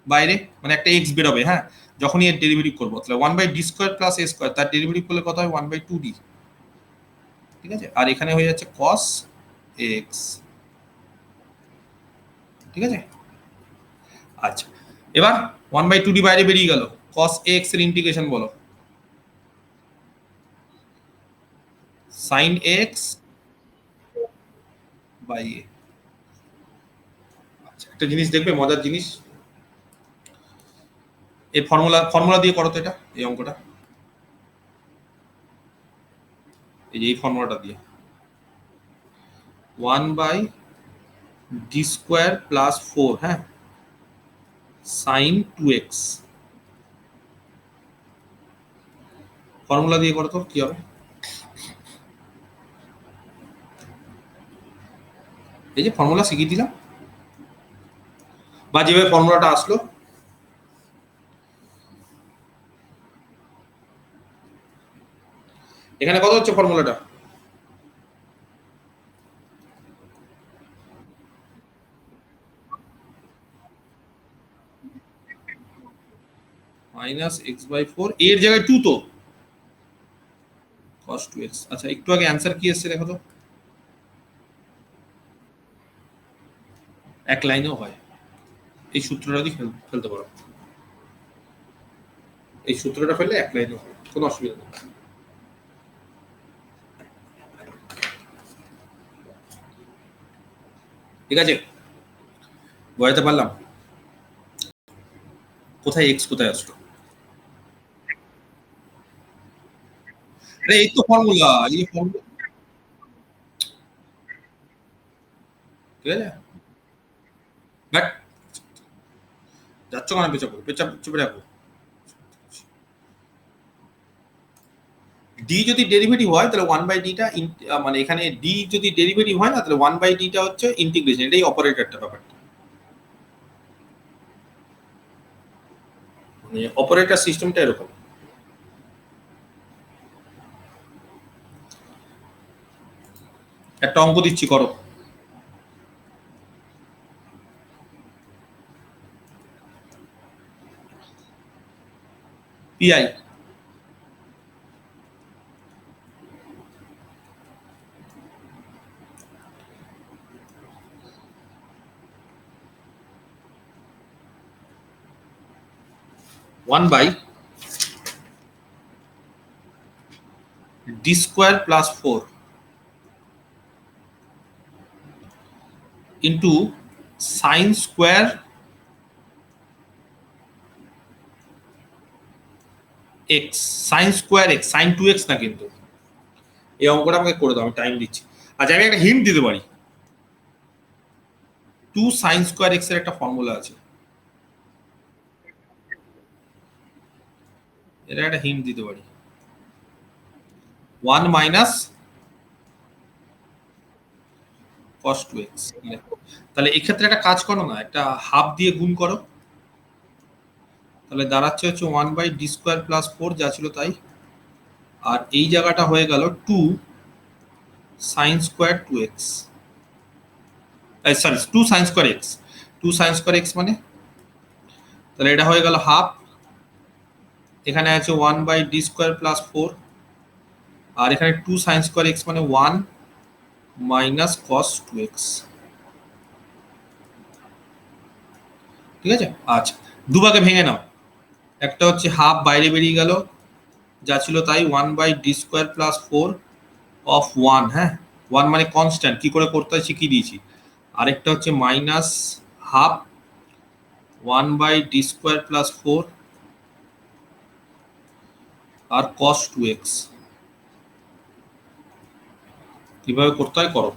বাইরে, মানে একটা এক্স বেরোবে, হ্যাঁ, যখনই এর ডেরিভেটিভ করবো। তাহলে 1/d স্কোয়ার প্লাস এ স্কোয়ার, তার ডেরিভেটিভ করলে কত হয়, 1/2d। ঠিক আছে, আর এখানে হয়ে যাচ্ছে cos x। ঠিক আছে, আচ্ছা, এবার 1/2d বাইরে বেরিয়ে গেল, cos x এর ইন্টিগ্রেশন বলো, sin x বাই a। আচ্ছা, একটা জিনিস দেখবে, মজার জিনিস, এই ফর্মুলা দিয়ে করো তো এটা, এই অঙ্কটা, এই যে এই ফর্মুলাটা দিয়ে 1/d স্কোয়ার প্লাস 4, হ্যাঁ, sin 2x, ফর্মুলা দিয়ে করো তো কি হবে, এই যে ফর্মুলা শিখিয়ে দিলাম, বা যেভাবে ফর্মুলাটা আসলো, এখানে কত হচ্ছে ফর্মুলাটা, মাইনাস এক্স বাই 4, এর জায়গায় 2 তো cos 2x। আচ্ছা, একটু আগে অ্যান্সার কি এসেছে দেখো তো, এক লাইনেও হয়, এই সূত্রটা দিয়ে ফেলতে পারো, এই সূত্রটা ফেললে এক লাইনেও হয়, কোনো অসুবিধা নেই। ঠিক আছে, বোঝাতে পারলাম কোথায় এক্স কোথায় আসলো? আরে এই তো ফর্মুলা, এই ফর্মুলা, ঠিক আছে, বাট যাচ্ছ কেন পেছাবো, চেপে রাখবো। ডি যদি ডেরিভেটিভ হয় তাহলে 1/d-টা মানে এখানে ডি যদি ডেরিভেটিভ হয় না, তাহলে 1/d-টা হচ্ছে ইন্টিগ্রেশন, এটাই অপারেটরটা ব্যাপারটা, মানে অপারেটর সিস্টেমটা এরকম। একটা অঙ্ক দিচ্ছি করো, pi 1/d square plus 4 into sine square x, sine square x, sine 2x না কিন্তু, এই অঙ্কটা আমাকে করে দাও, আমি টাইম দিচ্ছি। আচ্ছা, আমি একটা হিন্ট দিতে পারি, 2 সাইন স্কোয়ার এক্স এর একটা ফর্মুলা আছে, এটা একটা হিন্ট দিতে পারি, 1 মাইনাস cos 2x। তাহলে এক্ষেত্রে একটা কাজ করো না, একটা হাফ দিয়ে গুণ করো, তাহলে দাঁড়াচ্ছে হচ্ছে 1/d স্কোয়ার প্লাস 4, যা ছিল তাই, আর এই জায়গাটা হয়ে গেল 2 sine square 2x, sorry 2 sign square x, 2 sign square x মানে, তাহলে এটা হয়ে গেল হাফ, এখানে আছে 1/d স্কোয়ার প্লাস 4, আর এখানে 2 সাইন স্কোয়ার এক্স মানে 1 মাইনাস cos 2x। ঠিক আছে, আচ্ছা, দুভাগে ভেঙে নাও, একটা হচ্ছে হাফ বাইরে বেরিয়ে গেল, যা ছিল তাই 1/d² + 4 অফ 1, হ্যাঁ 1 মানে কনস্ট্যান্ট, কি করে করতে হয় শিখিয়ে দিয়েছি। আরেকটা হচ্ছে -½ 1/d² + 4 আর cos 2x। কিভাবে করতে হয় করো,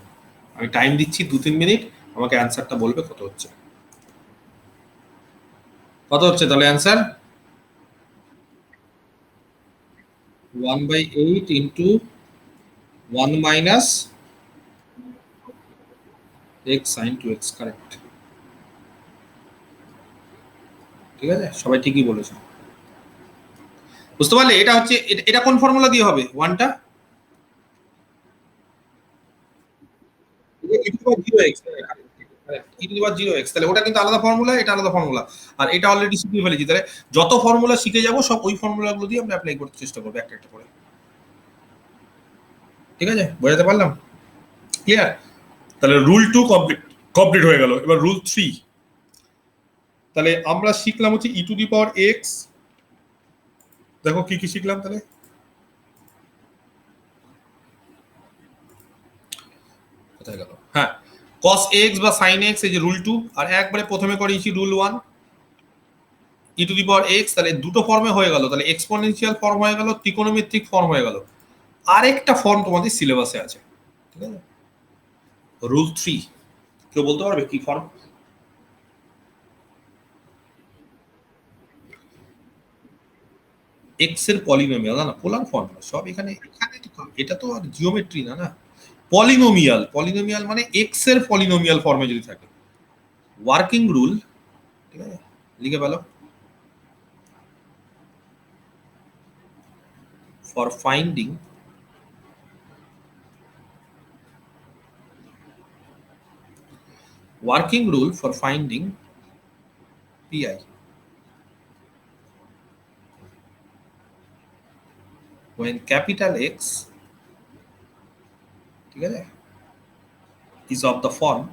আমি টাইম দিচ্ছি 2-3 মিনিট, আমাকে অ্যান্সারটা বলবে কত হচ্ছে। কত হচ্ছে তাহলে answer? 1/8 into 1 minus x sin 2x, correct. ঠিক আছে, সবাই ঠিকই বলেছে। বুঝতে পারলে? এটা হচ্ছে এটা কোন ফর্মুলা দিয়ে হবে ওয়ানটা? তাহলে ওটা কিন্তু আলাদা ফর্মুলা, এটা আলাদা ফর্মুলা, আর এটা অলরেডি শিখে ফেলেছি। তাহলে যত ফর্মুলা শিখে যাব সব ওই ফর্মুলাগুলো দিয়ে আমরা অ্যাপ্লাই করতে চেষ্টা করবো একটা একটা করে। ঠিক আছে, বোঝাতে পারলাম? ক্লিয়ার? তাহলে রুল 2 কমপ্লিট কমপ্লিট হয়ে গেল। এবার রুল 3। তাহলে আমরা শিখলাম হচ্ছে e⁻x। দেখো কি কি শিখলাম তাহলে। কোথায় গেল? হ্যাঁ, cos x বা sin x, এই যে রুল 2। আর একবারে প্রথমে করেছি রুল 1 e⁻x। তাহলে দুটো ফর্মে হয়ে গেল, তাহলে এক্সপোনেনশিয়াল ফর্ম হয়ে গেল, ত্রিকোণমিতিক ফর্ম হয়ে গেল। আরেকটা ফর্ম তোমাদের সিলেবাসে আছে, ঠিক আছে, রুল 3। কেউ বলতে পারবে কি ফর্ম? এক্স এর পলিনোমিয়াল, না না পোলার ফর্ম সব এখানে। এখানে এটা তো আর জিওমেট্রি না, না পলিনোমিয়াল। পলিনোমিয়াল মানে এক্স এর পলিনোমিয়াল ফর্মে যদি থাকে। ওয়ার্কিং রুল, ঠিক আছে, লিখে পেলো। For finding working rule for finding pi when capital X, ঠিক আছে, is of the form,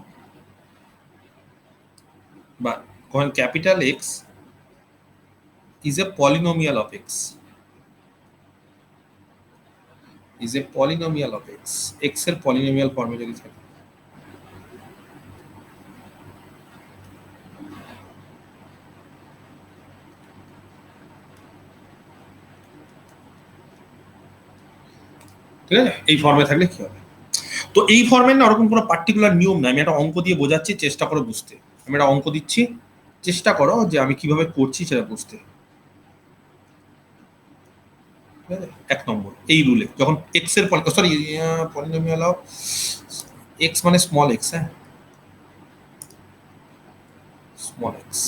but when capital X is a polynomial of X, is a polynomial of X, X এর polynomial ফর্মে যদি থাকে। ঠিক আছে, এই ফর্মে থাকলে কি হবে? তো এই ফর্মের না ওরকম কোনো পার্টিকুলার নিয়ম নাই, আমি একটা অঙ্ক দিয়ে বোঝাচ্ছি, চেষ্টা করো বুঝতে। আমি একটা অঙ্ক দিচ্ছি, চেষ্টা করো যে আমি কিভাবে করছি সেটা বুঝতে। ঠিক আছে, 1 নম্বর এই রুলে যখন এক্স এর সরি পলিনোমিয়াল অফ এক্স মানে স্মল এক্স, হ্যাঁ স্মল এক্স,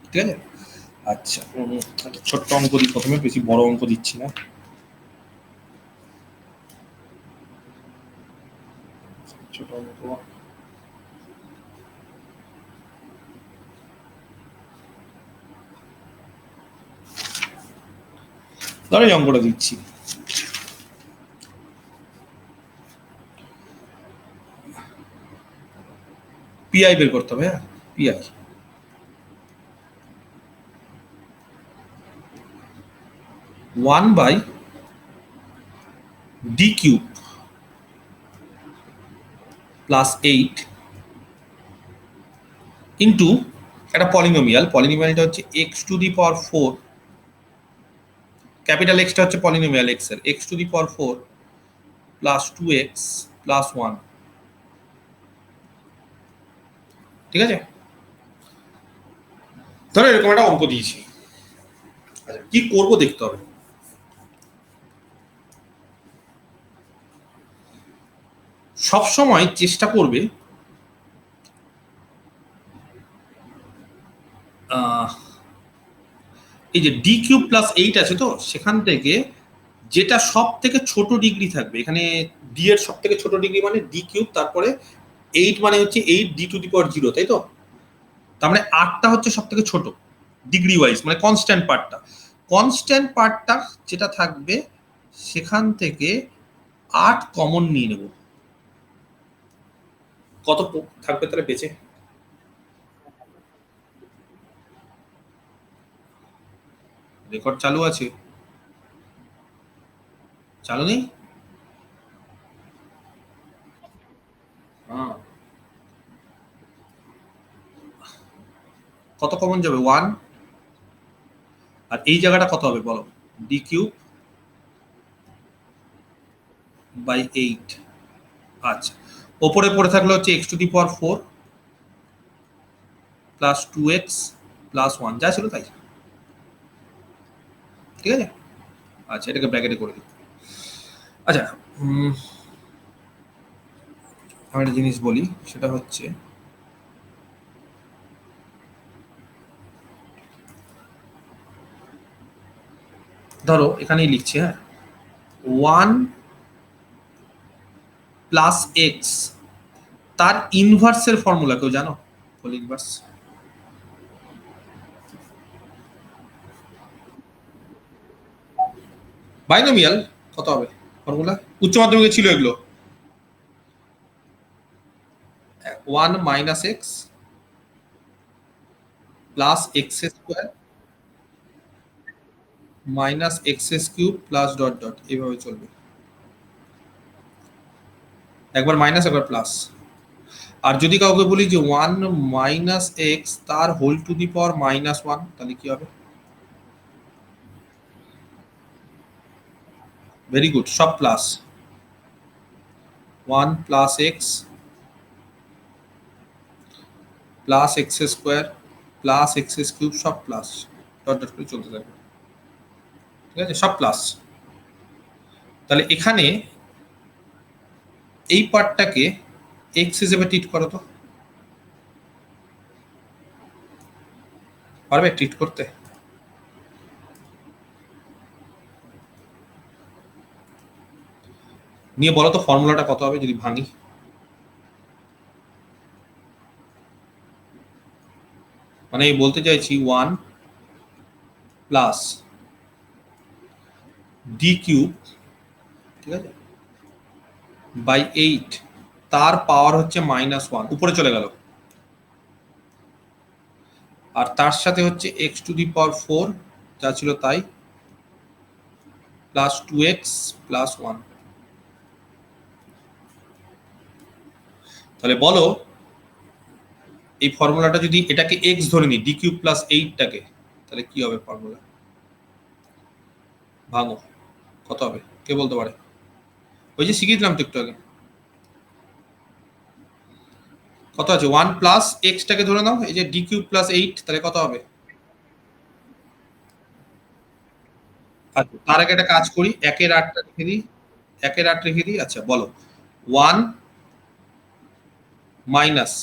ঠিক আছে। আচ্ছা একটা ছোট্ট অঙ্ক দিই প্রথমে, বেশি বড় অঙ্ক দিচ্ছি না। ছোট অঙ্ক, ধরো এই অঙ্কটা দিচ্ছি। পিআই বের করতে হবে, হ্যাঁ পিআই 1/d³ +8 ইন্টু একটা পলিনোমিয়াল, পলিনোমিয়ালটা হচ্ছে x⁴, ক্যাপিটাল এক্সটা হচ্ছে পলিনোমিয়াল এক্স এর, x⁴ + 2x + 1, ঠিক আছে। ধরো এরকম একটা অঙ্ক দিয়েছি। আচ্ছা কি করব দেখতে হবে। সব সময় চেষ্টা করবে এই যে d³ + 8 আছে, তো সেখান থেকে যেটা সব থেকে ছোট ডিগ্রি থাকবে, এখানে ডি এর সব থেকে ছোট ডিগ্রি মানে d³, তারপরে 8 মানে হচ্ছে 8d⁴, তাই তো। তার মানে 8টা হচ্ছে সব থেকে ছোট ডিগ্রি ওয়াইজ, মানে কনস্ট্যান্ট পার্টটা। কনস্ট্যান্ট পার্টটা যেটা থাকবে সেখান থেকে 8 কমন নিয়ে নেব। কত থাকবে তাহলে বেঁচে? রেকর্ড চালু আছে? চালু নেই? কত কমন যাবে? 1। আর এই জায়গাটা কত হবে বলো? D cube by 8। আচ্ছা, ওপরে পড়ে থাকলো হচ্ছে x to the power 4 plus 2x plus 1, যা ছিল তাই। ঠিক আছে, আচ্ছা এটাকে ব্র্যাকেটে করে দিই। আচ্ছা, আমি একটা জিনিস বলি, সেটা হচ্ছে ধরো এখানেই লিখছি, হ্যাঁ, 1 প্লাস এক্স তার ইনভার্সের ফর্মুলা কেউ জানো? Whole inverse. বাইনোমিয়াল কত হবে ফর্মুলা? উচ্চ মাধ্যমিকে ছিল এগুলো। 1 minus x plus x square minus x cube plus dot dot, এইভাবে চলবে, একবার মাইনাস একবার প্লাস। আর যদি কাউকে বলি যে 1 মাইনাস এক্স তার whole to the power minus 1, তাহলে কি হবে? ভেরি গুড, সব plus. 1 plus x plus x square plus x cube, সব প্লাস, ডট ডট করে চলতে থাকবে। ঠিক আছে, সব প্লাস। তাহলে এখানে এই পার্টটাকে এক্স হিসেবে ট্রিট করো তো, পারবে ট্রিট করতে? নিয়ে বলো তো ফর্মুলাটা কত হবে যদি ভাঙি? মানে আমি বলতে চাইছি 1 প্লাস ডি কিউব, ঠিক আছে, বাই 8 তার পাওয়ার হচ্ছে -1, উপরে চলে গেল, আর তার সাথে হচ্ছে এক্স টু দি পাওয়ার 4 যা ছিল তাই প্লাস 2x প্লাস 1। তাহলে বলো এই ফর্মুলাটা যদি এটাকে x ধরে নিই, ডি কিউব প্লাস 8টাকে, তাহলে কি হবে ফর্মুলা? ভাঙো, কত হবে কে বলতে পারে? ওই যে শিখিয়ে দিলাম তো একটু আগে। কত আছে? 1 প্লাস এক্সটাকে ধরে নাও, এই যে ডি কিউব প্লাস 8, তাহলে কত হবে? আচ্ছা, তার আগে একটা কাজ করি, একের 8টা রেখে দিই, একের 8 রেখে দিই। আচ্ছা বলো 1 minus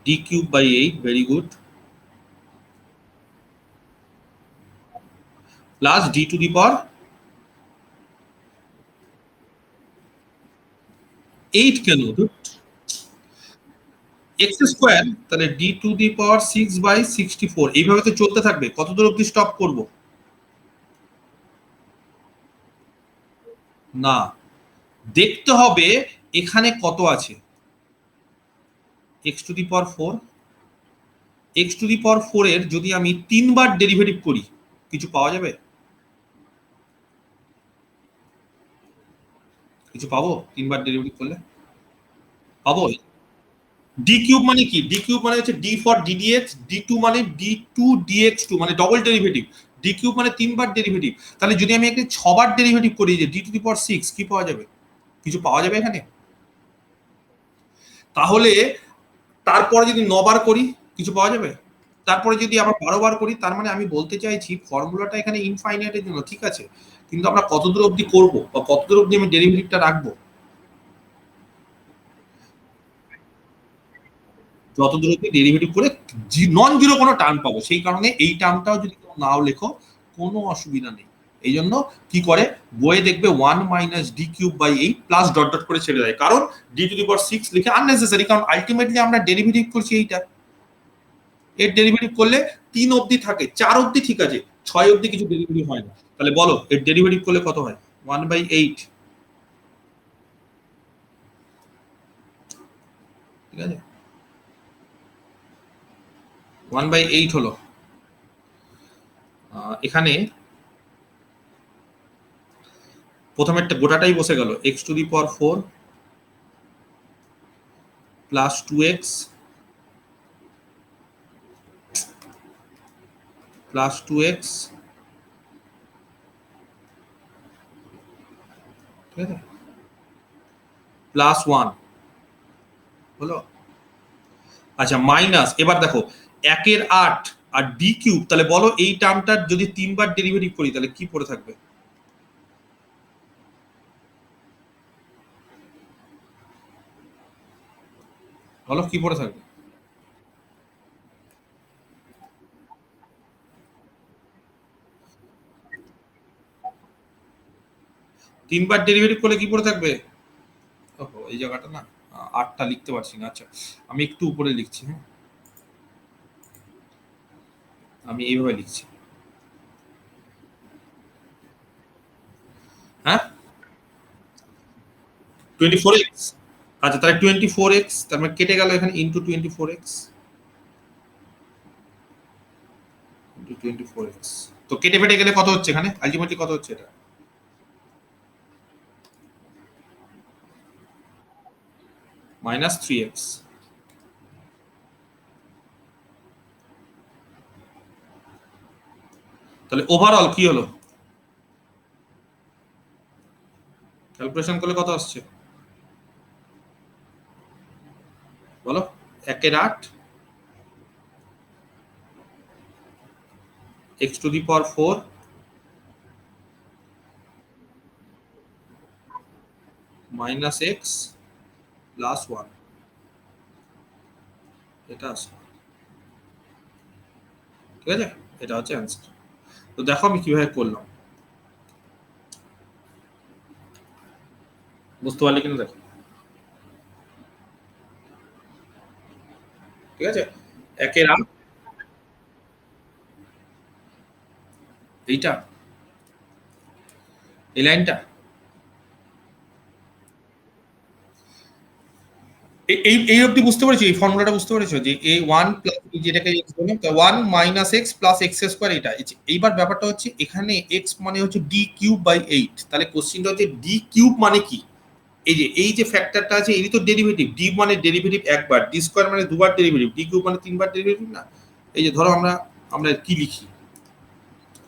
d cube by 8, very good, plus d to the power 8 কেন? এক্স স্কোয়ার, তাহলে ডি টু দি পাওয়ার 6/64, এইভাবে তো চলতে থাকবে। কত দূর অব্দি স্টপ করব? না, দেখতে হবে এখানে কত আছে। X to the power 4, x to the power 4 এর যদি আমি 3বার ডেরিভেটিভ করি, কিছু পাওয়া যাবে? কিছু পাবো 3বার ডেরিভেটিভ করলে? পাবো। ডি কিউব মানে কি? ডি কিউব মানে হচ্ছে d for d d x, d two মানে ডি টু ডিএক্স টু, মানে ডবল ডেরিভেটিভ। ডি কিউব মানে 3বার ডেরিভেটিভ। তাহলে যদি আমি একে 6বার ডেরিভেটিভ করি, যে ডি টু দি পাওয়ার 6, কি পাওয়া যাবে? কিছু পাওয়া যাবে এখানে? তাহলে তারপরে যদি 9বার করি, কিছু পাওয়া যাবে? তারপরে যদি আমরা 12বার করি, তার মানে আমি বলতে চাইছি ফর্মুলাটা এখানে ইনফাইনাইটের জন্য, ঠিক আছে, কিন্তু আমরা কতদূর অবধি করবো বা কতদূর অবধি আমি ডেরিভেটিভটা রাখবো? যতদূর অবধি ডেরিভেটিভ করে নন জিরো কোনো টার্ম পাবো। সেই কারণে এই টার্মটাও যদি কেউ নাও লেখো, কোনো অসুবিধা নেই। এই জন্য কি করে বইয়ে দেখবে 1 minus d cube by 8 plus dot dot করে ছেড়ে দেয়, কারণ ডি টু দি পাওয়ার 6 লিখে আননেসেসারি, কারণ আলটিমেটলি আমরা ডেরিভেটিভ করছি এইটা। এর ডেরিভেটিভ করলে 3 অবধি থাকে, 4 অবধি ঠিক আছে, 6 অবধি কিছু ডেরিভেটিভ হয় না। তাহলে বলো এর ডেরিভেটিভ করলে কত হয়? 1/8। ঠিক আছে, 1/8 হলো। এখানে প্রথমে একটা গোটাটাই বসে গেল, x to the power 4 plus 2x plus 2x, ঠিক আছে, প্লাস 1 হলো। আচ্ছা মাইনাস, এবার দেখো 1 এর 8 আর ডি কিউব, তাহলে বলো এই টার্মটার যদি 3 বার ডেরিভেটিভ করি তাহলে কি পড়ে থাকবে? বলো কি পড়ে থাকবে? তিনবার ডেরিভেটিভ করলে কি পড়ে থাকবে? ওহো, এই জায়গাটা না 8টা লিখতে পারছি না। আচ্ছা আমি একটু উপরে লিখছি, হ্যাঁ আমি এইভাবে লিখছি, হ্যাঁ 24x। আচ্ছা তাহলে 24x, তার মানে কেটে গেল এখানে ইন্টু 24x ইন্টু 24x। তো কেটে ফেটে গেলে কত হচ্ছে এখানে আলটিমেটলি, কত হচ্ছে এটা? Minus 3x। তাহলে ওভারঅল কি হলো? ক্যালকুলেশন করলে কত আসছে বলো? 1 এর 8 x to the power 4 minus x plus 1, এটা আসছে, ঠিক আছে, এটা হচ্ছে অ্যান্সার। তো দেখো আমি কিভাবে করলাম, বুঝতে পারলে কিনা দেখো, ঠিক আছে। 1 এর 8 এইটা, এই লাইনটা, এই এই অবধি বুঝতে পেরেছো? এই ফর্মুলাটা বুঝতে পেরেছো যে a 1 প্লাস যেটাকে x বললাম 1 minus x plus x square, এটা এইবার ব্যাপারটা হচ্ছে এখানে x মানে হচ্ছে d কিউব বাই 8, তাহলে কোশ্চেনটা হচ্ছে d কিউব মানে কি? এই যে ফ্যাক্টরটা আছে এরই তো ডেরিভেটিভ, d মানে ডেরিভেটিভ একবার, d স্কয়ার মানে দুবার ডেরিভেটিভ, d কিউব মানে তিনবার ডেরিভেটিভ না। এই যে ধরো আমরা আমরা কি লিখি,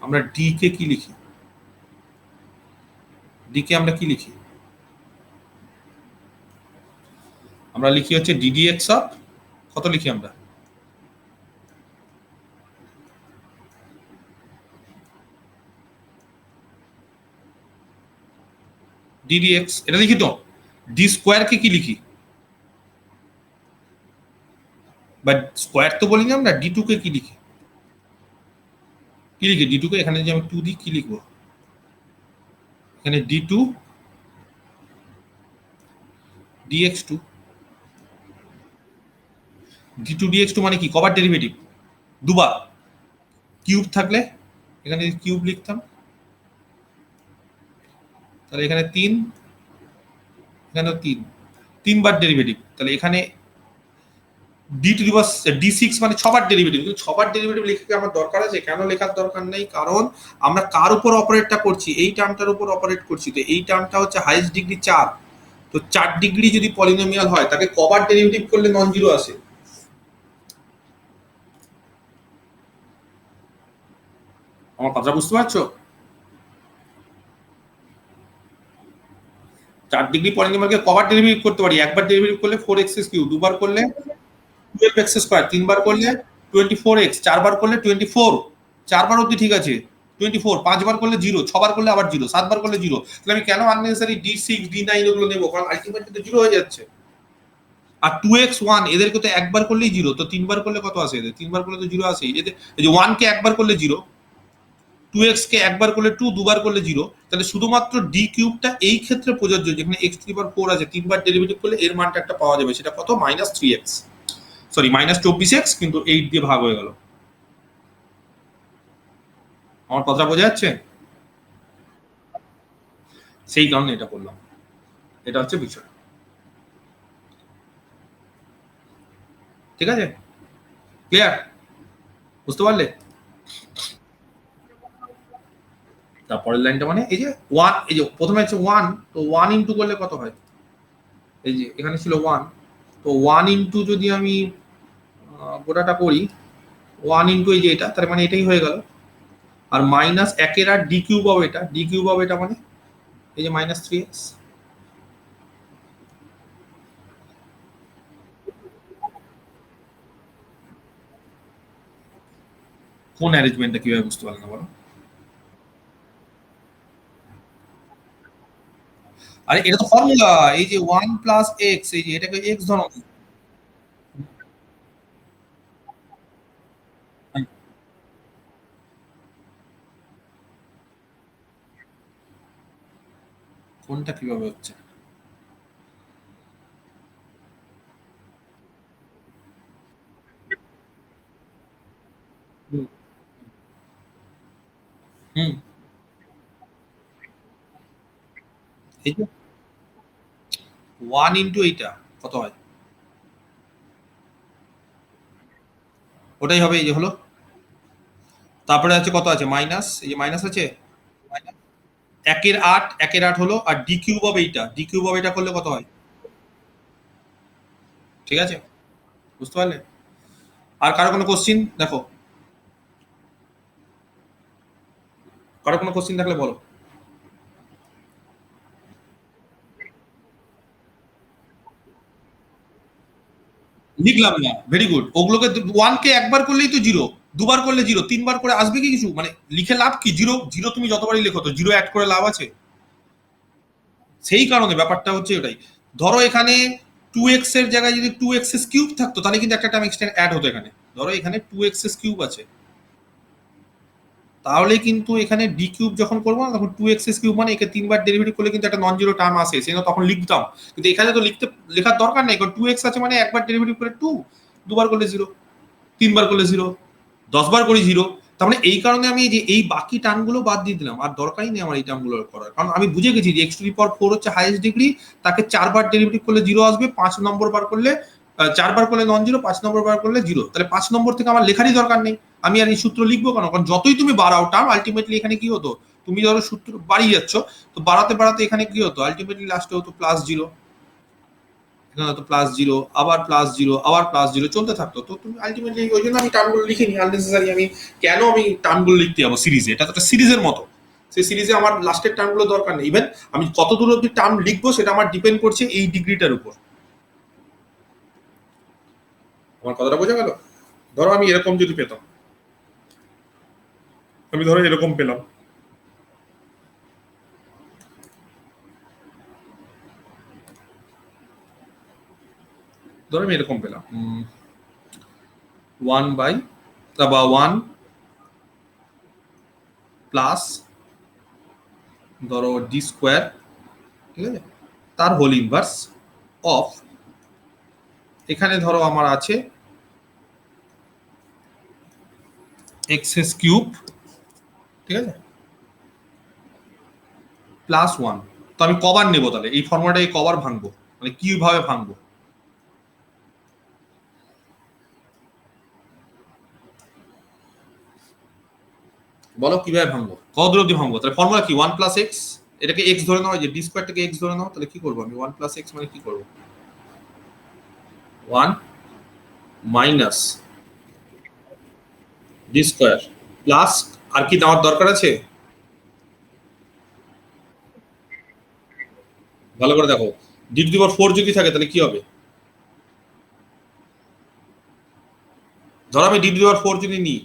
আমরা d কে কি লিখি, d কে আমরা কি লিখি? আমরা লিখি হচ্ছে ddx অফ, কত লিখি আমরা? ddx এটা লিখি তো, d স্কয়ার কে কি লিখি? বাট স্কয়ার তো বলি না আমরা, d2 কে কি লিখি? কি লিখি d2 কে? এখানে যে আমি 2 দিই কি লিখবো? এখানে d2 dx2, d2 dx2 মানে কি? কবার ডেরিভেটিভ? দুবার। কিউব থাকলে এখানে কিউব লিখতাম, তাহলে এখানে 3, এখানে 3, তিনবার ডেরিভেটিভ, তাহলে এখানে D to the power d6 মানে 6বার ডেরিভেটিভ। কিন্তু 6বার ডেরিভেটিভ লিখে আমার দরকার আছে? কেন লেখার দরকার নেই, কারণ আমরা কার উপর অপারেটটা করছি? এই টার্মটার উপর অপারেট করছি। তো এই টার্মটা হচ্ছে হাইয়েস্ট ডিগ্রি 4, তো 4 ডিগ্রি যদি পলিনোমিয়াল হয় তাকে কবার ডেরিভেটিভ করলে নন জিরো আসে? আমার কথা বুঝতে পারছো? 4 ডিগ্রি পলিনোমিয়ালকে কবার ডেরিভেটিভ করতে পারি? একবার ডেরিভেটিভ করলে 4x কিউব, দুবার করলে 12x স্কয়ার, তিনবার করলে 24x, চারবার করলে 24, চারবার অব্দি ঠিক আছে 24, পাঁচবার করলে জিরো, ছবার করলে আবার জিরো, সাতবার করলে জিরো। তাহলে আমি কেন আননেসেসারি d6 d9 ওগুলো নেবো? কারণ আলটিমেটলি তো জিরো হয়ে যাচ্ছে। আর 2x1 এদেরকে তো একবার করলেই জিরো, তো তিনবার করলে কত আসে? এদের তিনবার করলে তো জিরো আসেই। এদের এই যে 1 কে একবার করলে জিরো, 2x কে একবার করলে 2, দুবার করলে জিরো। তাহলে শুধুমাত্র d কিউবটা এই ক্ষেত্রে প্রযোজ্য, যেখানে x টু দি পাওয়ার 4 আছে, তিনবার ডেরিভেটিভ করলে এর মানটা একটা পাওয়া যাবে, সেটা কত? -3x, সরি -24x, কিন্তু 8 দিয়ে ভাগ হয়ে গেল। আমার কথা বোঝা যাচ্ছে? সেই কারণে এটা করলাম, এটা হচ্ছে বিষয়, ঠিক আছে, ক্লিয়ার? বুঝতে পারলে? তারপরের লাইনটা মানে এই যে 1, এই যে প্রথমে আছে 1, তো 1 ইনটু করলে কত হয়? এই যে এখানে ছিল 1, তো 1 ইনটু যদি আমি গোটাটা করি 1 ইনটু এই যে এটা, তার মানে এটাই হয়ে গেল। আর মাইনাস 1 এর আর ডি কিউব হবে, এটা ডি কিউব হবে, এটা মানে এই যে মাইনাস 3x। কোন অ্যারেঞ্জমেন্টটা কিভাবে বুঝতে পারলেন না বলো? আরে এটা তো ফর্মুলা, এই যে 1 প্লাস এক্স, এই যে এটাকে এক্স ধরো। কোনটা কিভাবে হচ্ছে? হুম হুম, এই যে 1 ইনটু এইটা কত হয়? ওটাই হবে, এই যে হলো। তারপরে আছে কত আছে? মাইনাস, এই যে মাইনাস আছে, মাইনাস 1 এর 8, 1 এর 8 হলো, আর ডি কিউব হবে এইটা, ডি কিউব হবে এটা করলে কত হয়? ঠিক আছে, বুঝতে পারলে? আর কারো কোনো কোশ্চিন দেখো, কারো কোনো কোশ্চিন থাকলে বলো। লিখলাম না, ভেরি গুড। ওগুলোকে 1 কে একবার করলেই তো জিরো, দুবার করলে জিরো, তিনবার করে আসবে কি কিছু? মানে লিখে লাভ কি? জিরো জিরো তুমি যতবারই লেখো তো জিরো অ্যাড করে লাভ আছে? সেই কারণে ব্যাপারটা হচ্ছে ওটাই। ধরো এখানে 2x এর জায়গায় যদি 2x কিউব থাকতো, তাহলে কিন্তু একটা টার্ম এক্সটেন্ড অ্যাড হতো এখানে। ধরো এখানে 2x কিউব আছে, তাহলে কিন্তু এখানে ডি কিউব যখন করবো না, তখন 2x কিউব মানে একে তিনবার ডেরিভেটিভ করলে কিন্তু একটা নন জিরো টার্ম আসে, সেটা তখন লিখতাম। কিন্তু এখানে তো লেখার দরকার নেই, কারণ 2x আছে মানে একবার ডেরিভেটিভ করে 2, দুবার করলে জিরো, তিনবার করলে জিরো, 10 বার করি জিরো। তার মানে এই কারণে আমি যে এই বাকি টার্মগুলো বাদ দিয়ে দিলাম, আর দরকারই নেই আমার এই টার্মগুলো করার, কারণ আমি বুঝে গেছি যে এক্স টু দি পাওয়ার 4 হচ্ছে হাইয়েস্ট ডিগ্রি, তাকে 4 বার ডেরিভেটিভ করলে জিরো আসবে, 5 নম্বর বার করলে 4 বার করলে নন জিরো, 5 নম্বর বার করলে জিরো। তাহলে 5 নম্বর থেকে আমার লেখারই দরকার নেই, আমি আর এই সূত্র লিখবো কেন? কারণ যতই তুমি বাড়াও টার্ম, আলটিমেটলি এখানে কি হতো, তুমি ধরো সূত্র বাড়িয়ে যাচ্ছ, তো বাড়াতে বাড়াতে এখানে কি হতো, আলটিমেটলি লাস্টে হতো প্লাস জিরো, এখানে হতো প্লাস জিরো, আবার প্লাস জিরো, আবার প্লাস জিরো, চলতে থাকতো। তো তুমি আলটিমেটলি ওই জন্য আমি টার্মগুলো লিখিনি আননেসেসারি। আমি কেন আমি টার্মগুলো লিখতে যাবো সিরিজে? এটা তো একটা সিরিজের মতো, সেই সিরিজে আমার লাস্টের টার্মগুলো দরকার নেই। ইভেন আমি কত দূর অব্দি টার্ম লিখবো সেটা আমার ডিপেন্ড করছে এই ডিগ্রিটার উপর। আমার কথাটা বোঝা গেল? ধরো আমি এরকম যদি পেতাম, আমি ধরো এরকম পেলাম, ধরো আমি এরকম পেলাম 1 বাই বা 1 প্লাস ধরো ডি স্কোয়ার, ঠিক আছে, তার হোল ইনভার্স অফ, এখানে ধরো আমার আছে এক্স কিউব, ঠিক আছে, প্লাস 1। তো আমি কবার নেবো তাহলে এই ফর্মুলাটাকে, কবার ভাঙবো, মানে কিভাবে ভাঙবো? বলো কিভাবে ভাঙবো, কত দূর অব্দি ভাঙবো? তাহলে ফর্মুলা কি? 1 প্লাস এক্স, এটাকে এক্স ধরে নাও, যে ডি স্কোয়ারটাকে এক্স ধরে নাও, তাহলে কি করবো আমি? 1 প্লাস এক্স মানে কি করবো? 1 মাইনাস ডি স্কোয়ার প্লাস, আর কি দেওয়ার দরকার আছে? ভালো করে দেখো, ডি টু দি পাওয়ার 4 যদি থাকে তাহলে কি হবে? ধরো আমি ডি টু দি পাওয়ার 4 যদি নিই,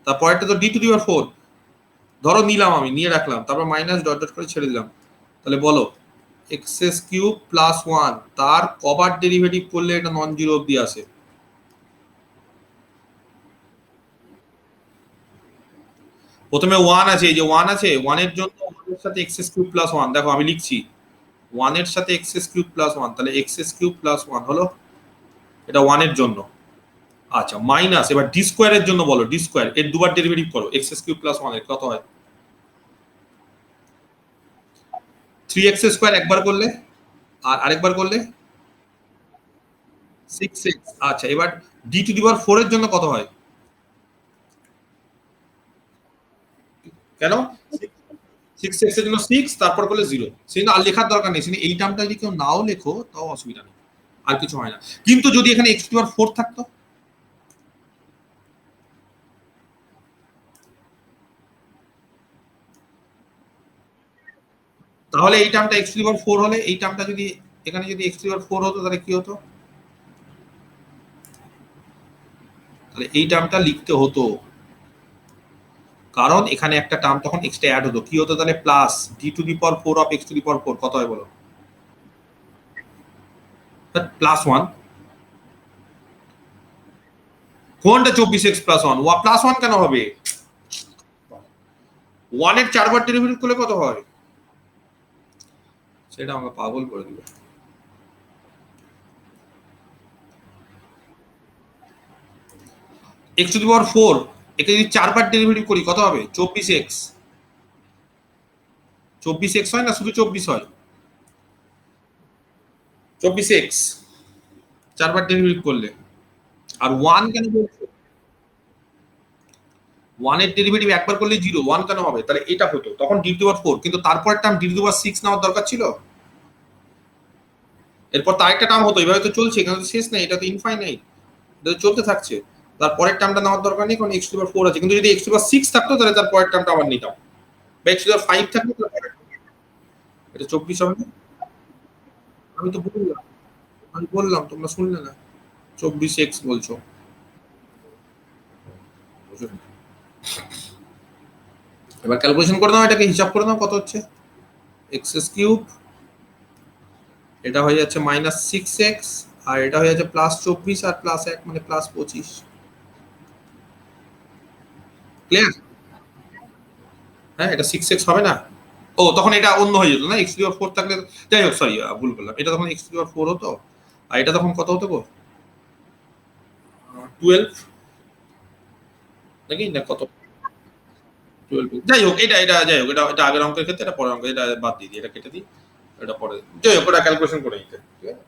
তারপরেরটা তো ডি টু দি পাওয়ার 4, ধরো নিলাম, আমি নিয়ে রাখলাম, তারপর মাইনাস ডট ডট করে ছেড়ে দিলাম। তাহলে বলো এক্স কিউব প্লাস 1 তার কবার ডেরিভেটিভ করলে এটা নন জিরো অব্দি আসে? প্রথমে 1 আছে, এই যে 1 আছে, 1 এর জন্য 1 এর সাথে এক্স কিউব প্লাস 1, দেখো আমি লিখছি 1 এর সাথে এক্স কিউব প্লাস 1, তাহলে এক্স কিউব প্লাস 1 হলো, এটা 1 এর জন্য। আচ্ছা মাইনাস, এবার ডি স্কোয়ার এর জন্য বলো, ডি স্কোয়ার এর দুবার ডেরিভেটিভ করো, এক্স কিউব প্লাস 1 এর কত হয়? 3x² একবার করলে, আর আরেকবার করলে 6x। আচ্ছা এবার ডি টু দি পাওয়ার 4 এর জন্য কত হয়? কেন? 6x এর জন্য 6, তারপর করলে 0। সেজন্য আর লেখার দরকার নেই। সেজন্য এই টার্মটা যদি কেউ নাও লেখো তাও অসুবিধা নেই, আর কিছু হয় না। কিন্তু যদি এখানে x টু দি পাওয়ার 4 থাকতো, তাহলে এই টার্মটা x টু দি পাওয়ার 4 হলে, এই টার্মটা যদি এখানে যদি x টু দি পাওয়ার 4 হতো, তাহলে কি হতো? তাহলে এই টার্মটা লিখতে হতো, কারণ এখানে একটা টার্ম তখন এক্সট্রা অ্যাড হতো। কি হতো তাহলে? Plus d to the power 4 of x to the power 4 কত হয় বলো? প্লাস 1। কোনটা 24x প্লাস 1? প্লাস 1 কেন হবে? 1 এর 4 বার ডেরিভেটিভ করলে কত হয়? সেটা আমাকে পাগল করে দিবে। x টু দি পাওয়ার 4 একে যদি 4 বার ডেরিভেটিভ করি কত হবে? 24x। 24x হয় না, শুধু 24 হয়? 24x 4 বার ডেরিভেটিভ করলে। আর 1 কেন বলছো? 1 এর ডেরিভেটিভ একবার করলে 0, 1 কেন হবে? তাহলে এটা হতো তখন d টু দি পাওয়ার 4, কিন্তু তারপর টার্ম d টু দি পাওয়ার 6 নেওয়ার দরকার ছিল। এরপর তো আরেকটা টার্ম হতো, এভাবে তো চলছে, এখানে তো শেষ নেই, এটা তো ইনফাইনাইট, এটা চলতে থাকছে। তারপরের টার্মটা নেওয়ার দরকার নেই, কারণ x টু দি পাওয়ার 4 আছে। কিন্তু যদি x টু দি পাওয়ার 6 থাকতো, তাহলে তার পরের টার্মটা আবার নিতাম। বা x টু দি পাওয়ার 5 থাকতো, তাহলে এটা 24 হবে না? আমি তো বললাম, আমি বললাম, তোমরা শুনলে না। 24x বলছো, এবার ক্যালকুলেশন করে নাও, এটাকে হিসাব করে নাও কত হচ্ছে। x কিউব, এটা হয়ে যাচ্ছে -6x, আর এটা হয়ে যাচ্ছে +24, আর +1 মানে +25। ক্লিয়ার? হ্যাঁ, এটা 6x হবে না? ও, তখন এটা অন্য হয়ে যেত না, x টু দি পাওয়ার 4 থাকলে। যাই হোক, সরি, ভুল করলাম। এটা তখন x টু দি পাওয়ার 4 হতো, আর এটা তখন কত হতো গো? 12 নাকি, না কত? 12। যাই হোক, এটা এটা যাই হোক, এটা এটা আগের অঙ্কের ক্ষেত্রে, এটা পরের অঙ্ক, এটা বাদ দিয়ে দিই, এটা কেটে দিই, এটা পরে। যাই হোক, ওটা ক্যালকুলেশন করে নিতে। ঠিক আছে?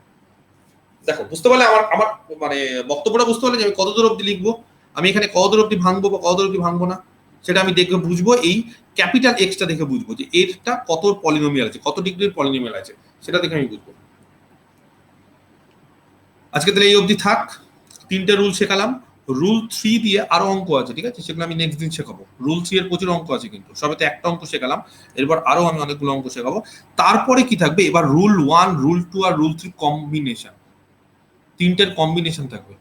দেখো, বুঝতে পারলে আমার আমার মানে বক্তব্যটা বুঝতে পারলে যে আমি কতদূর অবধি লিখবো, আমি এখানে কতদূর অবধি ভাঙবো বা কতদূর অবধি ভাঙবো না, সেটা আমি দেখে বুঝবো। এই ক্যাপিটাল এক্সটা দেখে বুঝবো যে এরটা কত পলিনোমিয়াল আছে, কত ডিগ্রির পলিনোমিয়াল আছে, সেটা দেখে আমি বুঝবো। আজকে তাহলে এই অবধি থাক। 3টে রুল শেখালাম। রুল 3 দিয়ে আরো অঙ্ক আছে, ঠিক আছে? সেগুলো আমি নেক্সট দিন শেখাবো। রুল 3 এর প্রচুর অঙ্ক আছে, কিন্তু সবে তো একটা অঙ্ক শেখালাম, এরপর আরো আমি অনেকগুলো অঙ্ক শেখাবো। তারপরে কি থাকবে? এবার রুল 1, রুল 2 আর রুল 3 কম্বিনেশন, 3টের কম্বিনেশন থাকবে।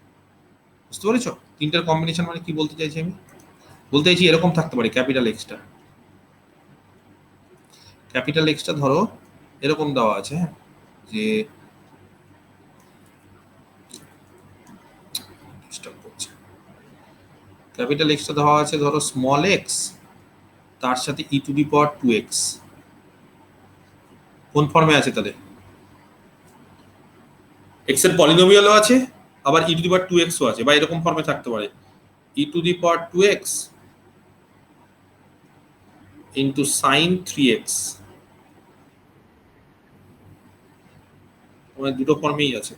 বুঝতে পেরেছো? 3টের কম্বিনেশন মানে কি বলতে চাইছি আমি? বলতে চাইছি এরকম থাকতে পারে ক্যাপিটাল এক্সটা। ক্যাপিটাল এক্সটা ধরো এরকম দেওয়া আছে, হ্যাঁ, যে ক্যাপিটাল এক্সটা দেওয়া আছে ধরো স্মল এক্স, তার সাথে e to the power 2x। কোন ফর্মে আছে তাহলে? এক্স এর পলিনোমিয়ালও আছে, আবার ই টু দি পাওয়ার 2x ও আছে, বা এরকম ফর্মে থাকতে পারে e to the power 2x into sine 3x। মানে দুটো ফর্মেই আছে।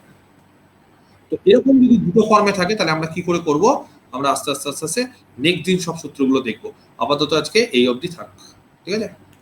তো এরকম যদি দুটো ফর্মে থাকে, তাহলে আমরা কি করে করব? আমরা আস্তে আস্তে আস্তে আস্তে নেক্সট দিন সব সূত্রগুলো দেখবো। আপাতত আজকে এই অবধি থাক, ঠিক আছে?